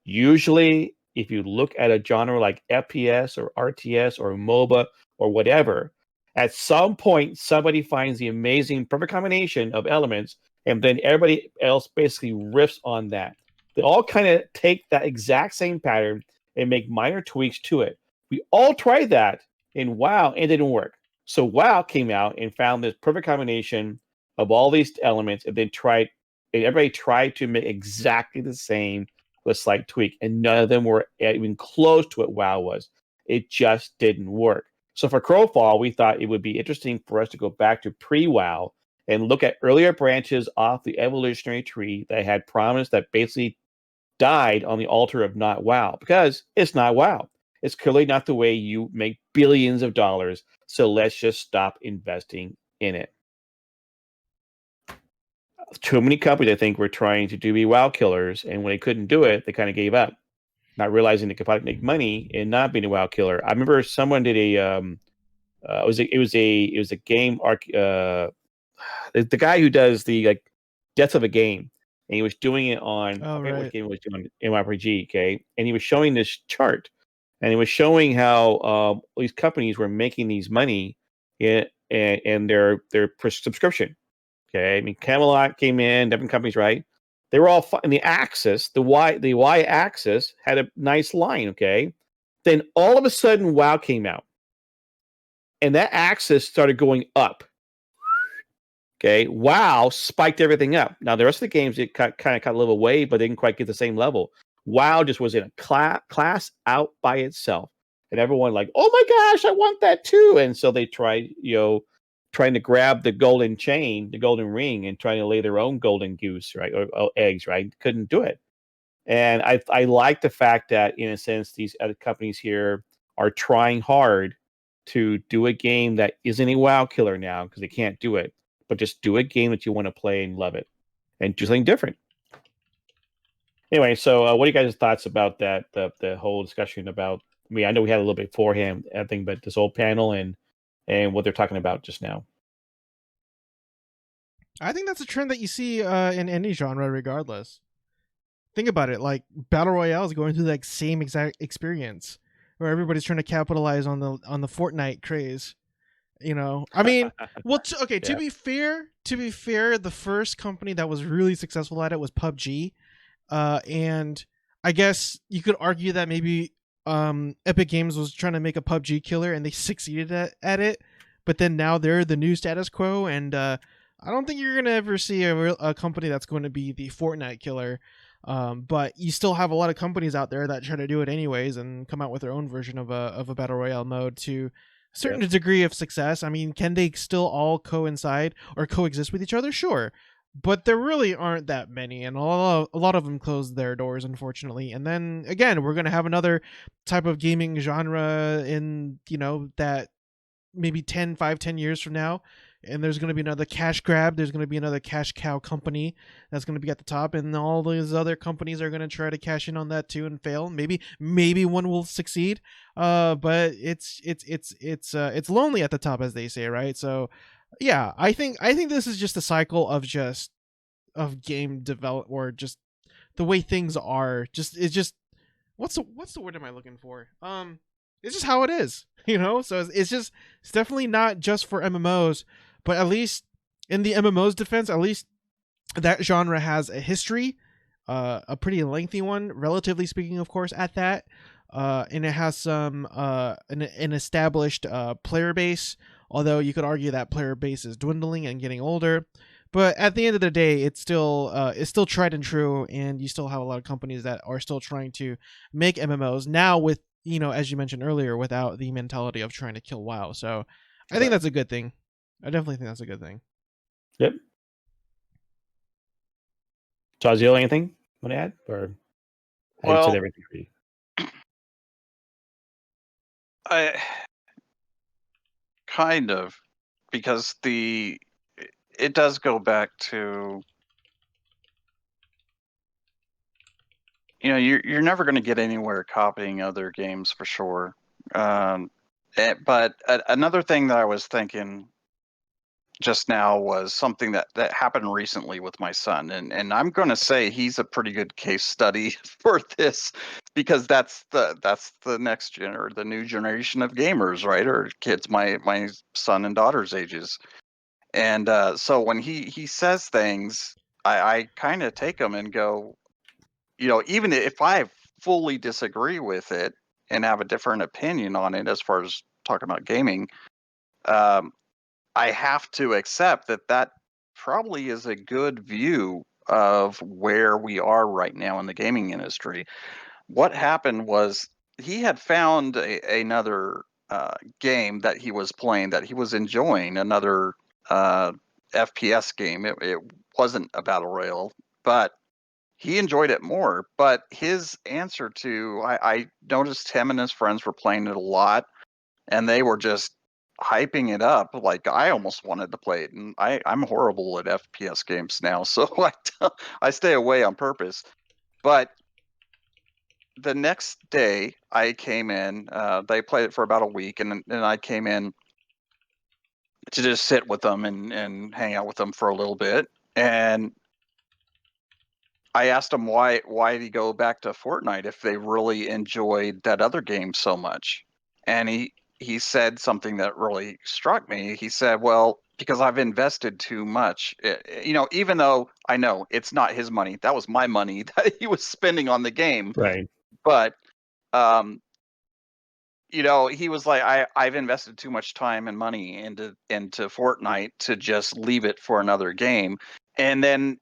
usually if you look at a genre like FPS or RTS or MOBA or whatever, at some point somebody finds the amazing perfect combination of elements, and then everybody else basically riffs on that. They all kind of take that exact same pattern and make minor tweaks to it. We all tried that in WoW and it didn't work. So WoW came out and found this perfect combination of all these elements, and then everybody tried to make exactly the same with a slight tweak, and none of them were even close to what WoW was. It just didn't work. So for Crowfall, we thought it would be interesting for us to go back to pre-WoW and look at earlier branches off the evolutionary tree that had promised that basically died on the altar of not WoW, because it's not WoW. It's clearly not the way you make billions of dollars. So let's just stop investing in it. Too many companies, I think, were trying to be WoW killers, and when they couldn't do it, they kind of gave up, not realizing they could probably make money and not being a WoW killer. I remember someone did it was a game arc. The guy who does the death of a game, and he was doing it on I forget what game he was doing, MMORPG, okay, and he was showing this chart, and he was showing how these companies were making these money and their subscription. Okay, I mean, Camelot came in, different companies, right? They were all in the axis. The y axis had a nice line. Okay, then all of a sudden, WoW came out, and that axis started going up. Okay, WoW spiked everything up. Now the rest of the games it kind of got a little away, but they didn't quite get the same level. WoW just was in a class out by itself, and everyone like, oh my gosh, I want that too. And so they tried, trying to grab the golden chain, the golden ring, and trying to lay their own golden goose, right, or eggs, right? Couldn't do it. And I like the fact that, in a sense, these other companies here are trying hard to do a game that isn't a WoW killer now because they can't do it, but just do a game that you want to play and love it, and do something different. Anyway, so what are you guys' thoughts about that? The whole discussion about. I mean, I know we had a little bit beforehand, I think, but this whole panel and what they're talking about just now. I think that's a trend that you see in any genre, regardless. Think about it, like Battle Royale is going through that same exact experience, where everybody's trying to capitalize on the Fortnite craze. I mean, well, to be fair, the first company that was really successful at it was PUBG, and I guess you could argue that maybe Epic Games was trying to make a PUBG killer and they succeeded at it, but then now they're the new status quo, and I don't think you're gonna ever see a company that's going to be the Fortnite killer. But you still have a lot of companies out there that try to do it anyways and come out with their own version of a battle royale mode to a certain degree of success. I mean, can they still all coincide or coexist with each other? Sure, but there really aren't that many, and a lot of them closed their doors, unfortunately. And then again, we're gonna have another type of gaming genre in that maybe 10 years from now, and there's going to be another cash grab, there's going to be another cash cow company that's going to be at the top, and all these other companies are going to try to cash in on that too and fail. Maybe one will succeed, but it's lonely at the top, as they say, right? So yeah, I think this is just a cycle of game develop, or just the way things are. What's the word am I looking for? It's just how it is, so it's definitely not just for MMOs, but at least in the MMOs defense, at least that genre has a history, a pretty lengthy one, relatively speaking, of course, at that, and it has some an established player base, although you could argue that player base is dwindling and getting older. But at the end of the day, it's still tried and true, and you still have a lot of companies that are still trying to make MMOs now with, as you mentioned earlier, without the mentality of trying to kill WoW. So I think that's a good thing. I definitely think that's a good thing. Yep. Taziel, anything you want to add? Or I said everything for you? I kind of, because it does go back to, you're never going to get anywhere copying other games for sure. But another thing that I was thinking just now was something that happened recently with my son, and I'm going to say he's a pretty good case study for this, because that's the next gen, or the new generation of gamers, right? Or kids my son and daughter's ages. And so when he says things, I kind of take them and go, even if I fully disagree with it and have a different opinion on it as far as talking about gaming, I have to accept that probably is a good view of where we are right now in the gaming industry. What happened was he had found another game that he was playing that he was enjoying, another FPS game. It wasn't a battle royale, but he enjoyed it more. But his answer to, I noticed him and his friends were playing it a lot, and they were just hyping it up like I almost wanted to play it. And I'm horrible at FPS games now, so I stay away on purpose. But the next day I came in, they played it for about a week, and then I came in to just sit with them and hang out with them for a little bit. And I asked him why did he go back to Fortnite if they really enjoyed that other game so much. And he said something that really struck me. He said, well, because I've invested too much. Even though I know it's not his money, that was my money that he was spending on the game. Right. But he was like, I've invested too much time and money into Fortnite to just leave it for another game. And then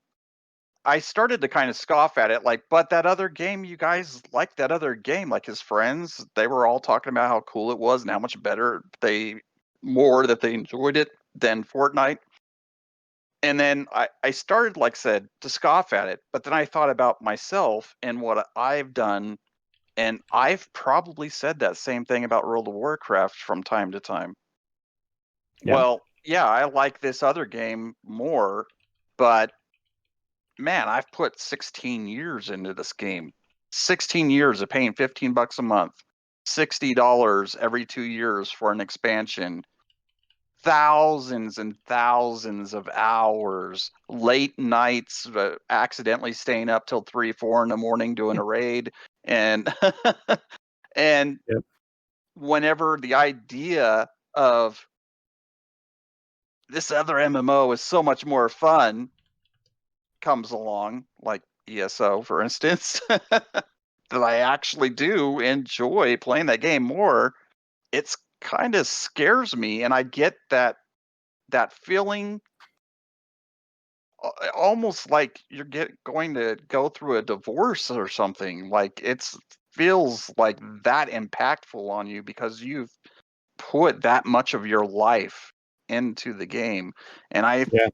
I started to kind of scoff at it, like, but that other game, you guys liked that other game. Like his friends, they were all talking about how cool it was and how much better that they enjoyed it than Fortnite. And then I started, like I said, to scoff at it. But then I thought about myself and what I've done. And I've probably said that same thing about World of Warcraft from time to time. Yeah. Well, yeah, I like this other game more, but man, I've put 16 years into this game. 16 years of paying $15 a month, $60 every 2 years for an expansion, thousands and thousands of hours, late nights, accidentally staying up till 3, 4 in the morning doing a raid. And and Yep. whenever the idea of this other MMO is so much more fun comes along, like ESO, for instance, that I actually do enjoy playing that game more, it's kind of scares me, and I get that feeling almost like you're going to go through a divorce or something. Like feels like that impactful on you because you've put that much of your life into the game. And I Yeah.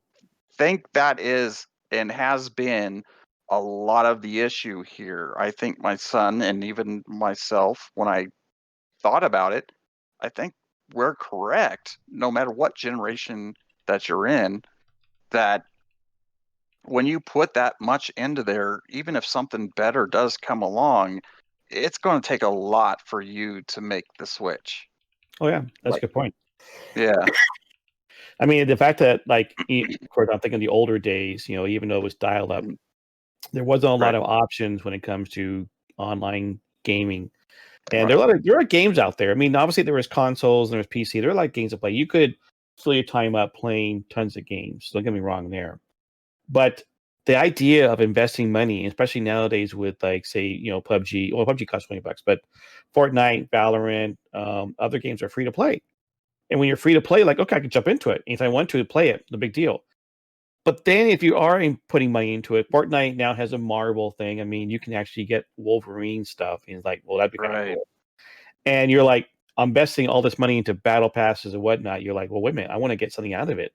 think that is and has been a lot of the issue here. I think my son and even myself, when I thought about it, I think we're correct, no matter what generation that you're in, that when you put that much into there, even if something better does come along, it's going to take a lot for you to make the switch. Oh yeah, that's a good point. Yeah. I mean, the fact that, like, of course, I'm thinking the older days, even though it was dialed up, there wasn't a lot of options when it comes to online gaming. And there are games out there. I mean, obviously there was consoles and there was PC. There are like games to play. You could fill your time up playing tons of games. Don't get me wrong there. But the idea of investing money, especially nowadays with, like, say, PUBG. Well, PUBG costs $20, but Fortnite, Valorant, other games are free to play. And when you're free to play, like, okay, I can jump into it. If I want to play it, no big deal. But then if you are putting money into it, Fortnite now has a Marvel thing. I mean, you can actually get Wolverine stuff. And it's like, well, that'd be kind of cool. And you're like, I'm investing all this money into battle passes and whatnot. You're like, well, wait a minute, I want to get something out of it.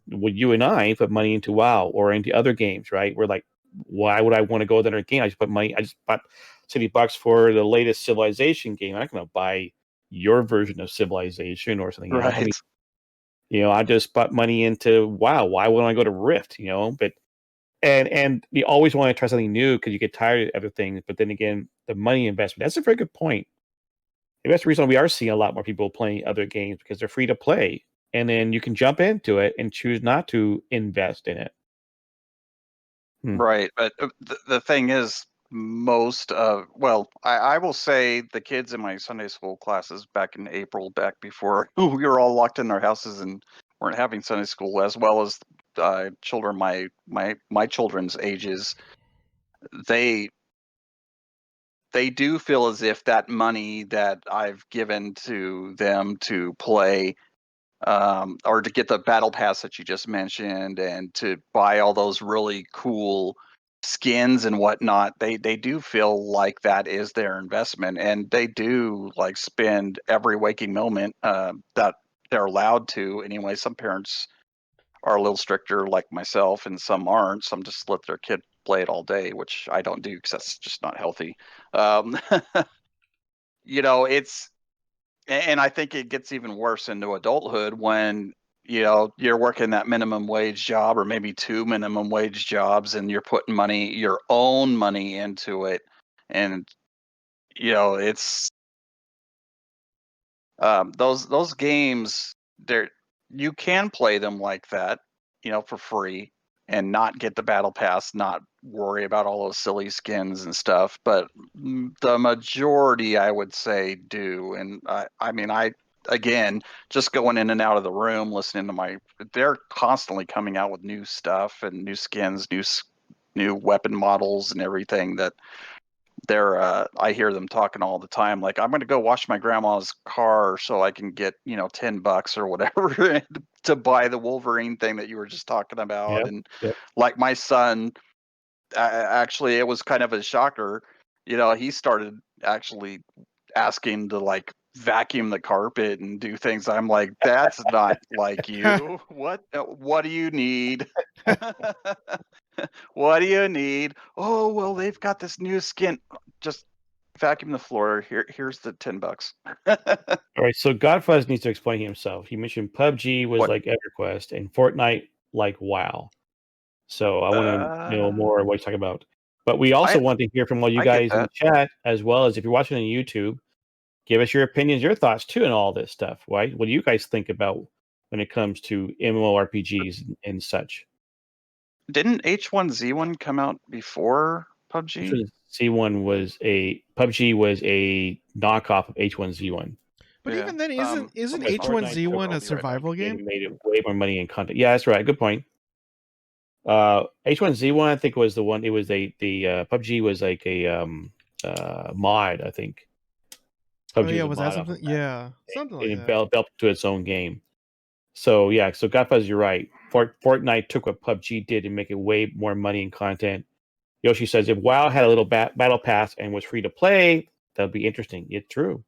Would you and I put money into WoW or into other games, right? We're like, why would I want to go to another game? I just bought $60 for the latest Civilization game. I'm not going to buy your version of Civilization or something else. I mean, I just put money into WoW. Why wouldn't I go to Rift? But and you always want to try something new because you get tired of other things. But then again, the money investment, that's a very good point. Maybe that's the reason we are seeing a lot more people playing other games, because they're free to play. And then you can jump into it and choose not to invest in it. Right. But the thing is, I will say the kids in my Sunday school classes back in April, back before we were all locked in our houses and weren't having Sunday school, as well as children my children's ages, they do feel as if that money that I've given to them to play, or to get the battle pass that you just mentioned, and to buy all those really cool skins and whatnot, they do feel like that is their investment, and they do like spend every waking moment that they're allowed to. Anyway, some parents are a little stricter, like myself, and some aren't. Some just let their kid play it all day, which I don't do because that's just not healthy. It's, and I think it gets even worse into adulthood when you're working that minimum wage job, or maybe 2 minimum wage jobs, and you're putting your own money into it. And it's those games, you can play them like that, for free, and not get the battle pass, not worry about all those silly skins and stuff. But the majority, I would say, do. And I mean, I again, just going in and out of the room, listening to they're constantly coming out with new stuff and new skins, new weapon models and everything that I hear them talking all the time. Like, I'm going to go wash my grandma's car so I can get, $10 or whatever to buy the Wolverine thing that you were just talking about. Yep, And yep. like my son, actually, it was kind of a shocker. He started actually asking to like vacuum the carpet and do things. I'm like, that's not like you. What do you need? What do you need? Oh, well, they've got this new skin. Just vacuum the floor. Here's the $10. All right, so Godfuzz needs to explain himself. He mentioned PUBG was What? like EverQuest and Fortnite like WoW. So I want to know more what he's talking about. But we also want to hear from all you guys in the chat, as well as if you're watching on YouTube, give us your opinions, your thoughts too, and all this stuff. Right? What do you guys think about when it comes to MMORPGs and such? Didn't H1Z1 come out before PUBG? C1 was PUBG was a knockoff of H1Z1. But even then, isn't H1Z1 a survival game? Made it way more money in content. Yeah, that's right. Good point. H1Z1, I think, was the one. It was the PUBG was like a mod, I think. PUBG was that something? Yeah, something like that. It built to its own game. So yeah, so Godfuzz, you're right. Fortnite took what PUBG did and make it way more money in content. Yoshi says if WoW had a little battle pass and was free to play, that would be interesting. It's true.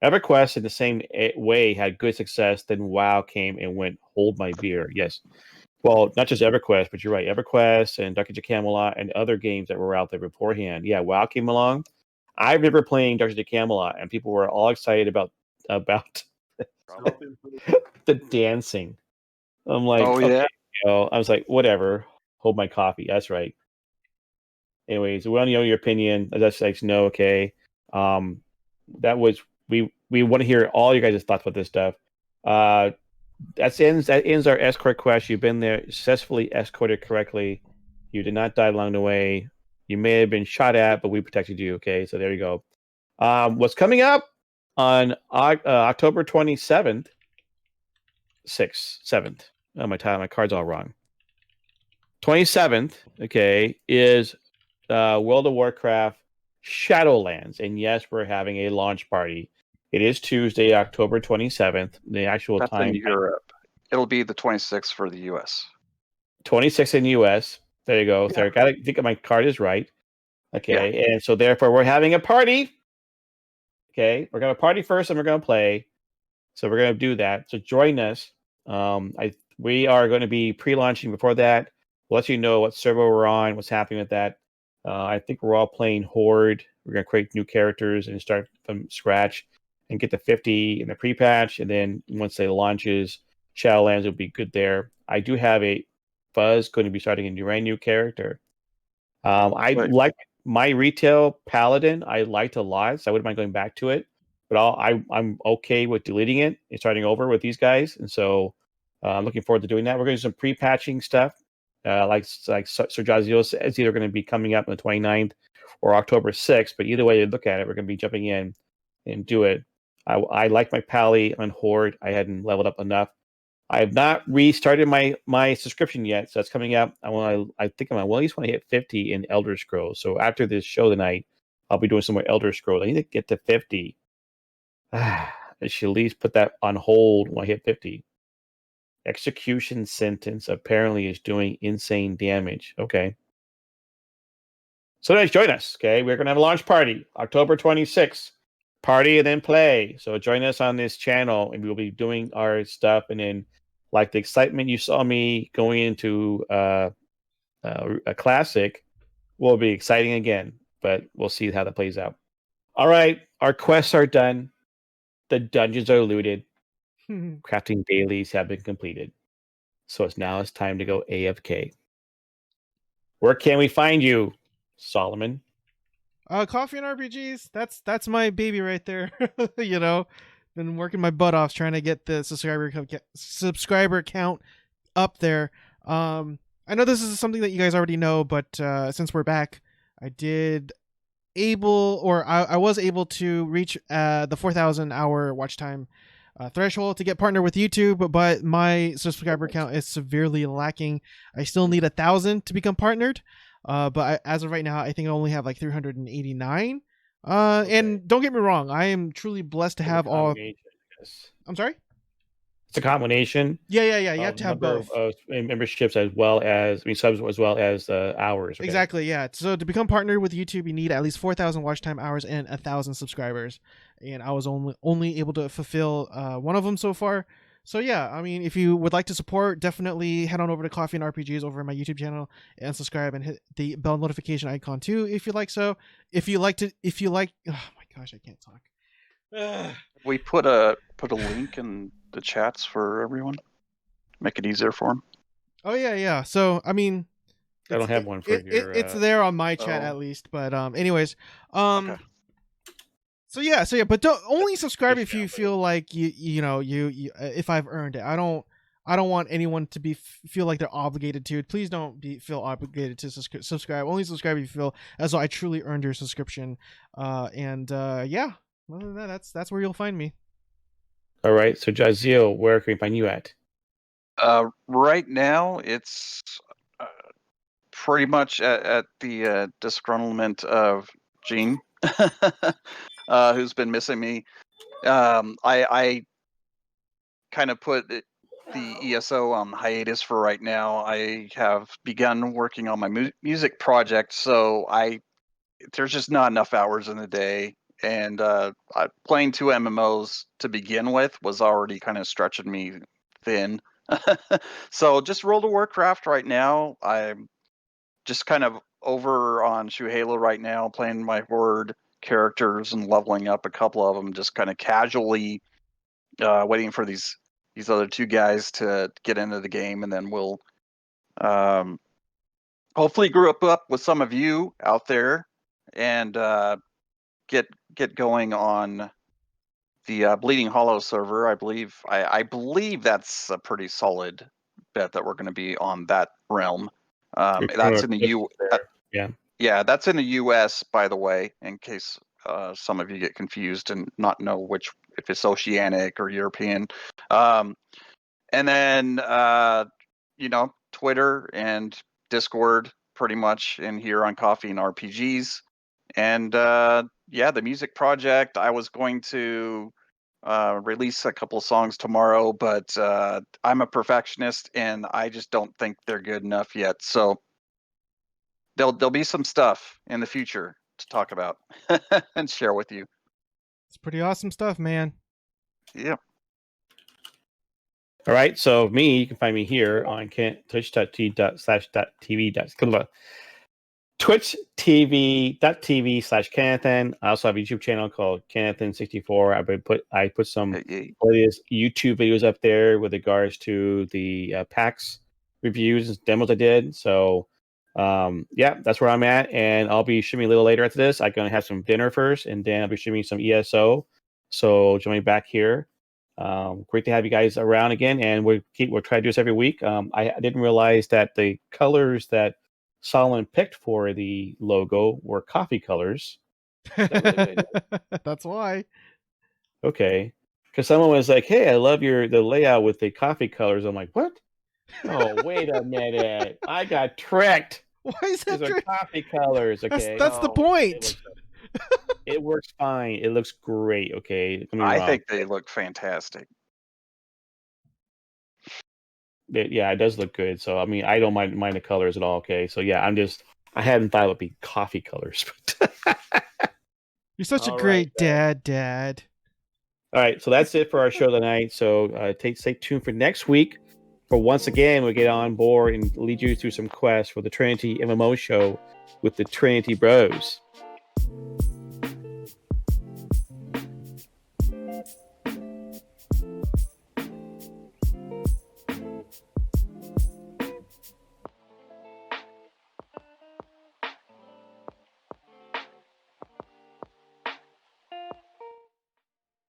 EverQuest, in the same way, had good success. Then WoW came and went, hold my beer. Yes. Well, not just EverQuest, but you're right. EverQuest and Age of Camelot and other games that were out there beforehand. Yeah, WoW came along. I remember playing Age of Camelot, and people were all excited about the dancing. I'm like, oh yeah. Okay, I was like, whatever. Hold my coffee. That's right. Anyways, we want to know your opinion. That's like, no, okay. That was we want to hear all you guys' thoughts about this stuff. That ends our escort quest. You've been there, successfully escorted correctly. You did not die along the way. You may have been shot at, but we protected you. Okay, so there you go. What's coming up on October 27th? 7th. Oh, my card's all wrong. 27th, okay, is World of Warcraft Shadowlands. And yes, we're having a launch party. It is Tuesday, October 27th. The actual That's time. in Europe. It'll be the 26th for the US. 26th in the US. There you go. Yeah. So I think my card is right. Okay. Yeah. And so therefore we're having a party. Okay. We're going to party first and we're going to play. So we're going to do that. So join us. We are going to be pre-launching before that. We'll let you know what server we're on, what's happening with that. I think we're all playing Horde. We're going to create new characters and start from scratch and get to 50 in the pre-patch. And then once it launches, Shadowlands will be good there. I do have a Fuzz going to be starting a brand new character. Like my retail Paladin. I liked a lot, so I wouldn't mind going back to it. But I'm okay with deleting it and starting over with these guys. And so I'm looking forward to doing that. We're going to do some pre-patching stuff. Like Sir Jazio says, it's either going to be coming up on the 29th or October 6th. But either way you look at it, we're going to be jumping in and do it. I like my Pally on Horde. I hadn't leveled up enough. I have not restarted my subscription yet, so that's coming up. I think I at least want to hit 50 in Elder Scrolls. So after this show tonight, I'll be doing some more Elder Scrolls. I need to get to 50. I should at least put that on hold when I hit 50. Execution sentence apparently is doing insane damage. Okay. So guys, join us. Okay, we're gonna have a launch party October 26th. Party and then play. So join us on this channel, and we'll be doing our stuff. And then, like the excitement you saw me going into a classic, will be exciting again. But we'll see how that plays out. All right, our quests are done. The dungeons are looted. Crafting dailies have been completed. So it's time to go AFK. Where can we find you, Solomon? Coffee and RPGs. That's my baby right there. Been working my butt off trying to get the subscriber count up there. I know this is something that you guys already know, but since we're back, I was able to reach the 4,000 hour watch time threshold to get partnered with YouTube, but my subscriber count is severely lacking. I still need 1,000 to become partnered, but as of right now, I think I only have like 389. And don't get me wrong, I am truly blessed to have all. I'm sorry. It's a combination. Yeah. You have to have both memberships as well as subs as well as hours. Okay? Exactly. Yeah. So to become partnered with YouTube, you need at least 4,000 watch time hours and 1,000 subscribers. And I was only able to fulfill one of them so far. So yeah, I mean, if you would like to support, definitely head on over to Coffee and RPGs over my YouTube channel and subscribe and hit the bell notification icon too, if you like. So if you like, oh my gosh, I can't talk. We put a link in the chats for everyone. Make it easier for them. Oh yeah. So I mean, I don't have one for your. It's there on my chat at least. But anyways, okay. So yeah, but don't only subscribe if you feel like you if I've earned it. I don't want anyone to feel like they're obligated to. Please don't feel obligated to subscribe. Only subscribe if you feel as though I truly earned your subscription. Yeah. Other than that, that's where you'll find me. All right. So Jaziel, where can we find you at? Right now, it's pretty much at the disgruntlement of Gene, who's been missing me. I kind of put the ESO on hiatus for right now. I have begun working on my music project, so there's just not enough hours in the day. And playing 2 MMOs to begin with was already kind of stretching me thin. So just roll to Warcraft right now. I'm just kind of over on Shoe Halo right now, playing my Horde characters and leveling up a couple of them, just kind of casually waiting for these other 2 guys to get into the game, and then we'll hopefully group up with some of you out there and get going on the Bleeding Hollow server. I believe that's a pretty solid bet that we're going to be on that realm. That's in the yeah, that's in the US, by the way, in case some of you get confused and not know if it's Oceanic or European. And then Twitter and Discord, pretty much in here on Coffee and RPGs. And the music project, I was going to release a couple songs tomorrow, but I'm a perfectionist and I just don't think they're good enough yet. So there'll be some stuff in the future to talk about and share with you. It's pretty awesome stuff, man. Yeah. All right, so you can find me here on twitch.tv/Canathan. I also have a YouTube channel called Canathan64. I put some latest YouTube videos up there with regards to the PAX reviews and demos I did. So that's where I'm at, and I'll be streaming a little later after this. I'm gonna have some dinner first, and then I'll be streaming some ESO. So join me back here. Great to have you guys around again, and we'll try to do this every week. I didn't realize that the colors that Solomon picked for the logo were coffee colors. That's why. Okay, because someone was like, "Hey, I love the layout with the coffee colors." I'm like, "What? Oh, wait a minute! I got tricked." Why is that? These are coffee colors. Okay, that's the point. It works fine. It looks great. Okay, I think they look fantastic. Yeah, it does look good. So I don't mind the colors at all. Okay, so yeah, I hadn't thought it would be coffee colors. You're such a great dad. All right, so that's it for our show tonight. So stay tuned for next week. For once again, we'll get on board and lead you through some quests for the Trinity MMO Show with the Trinity Bros.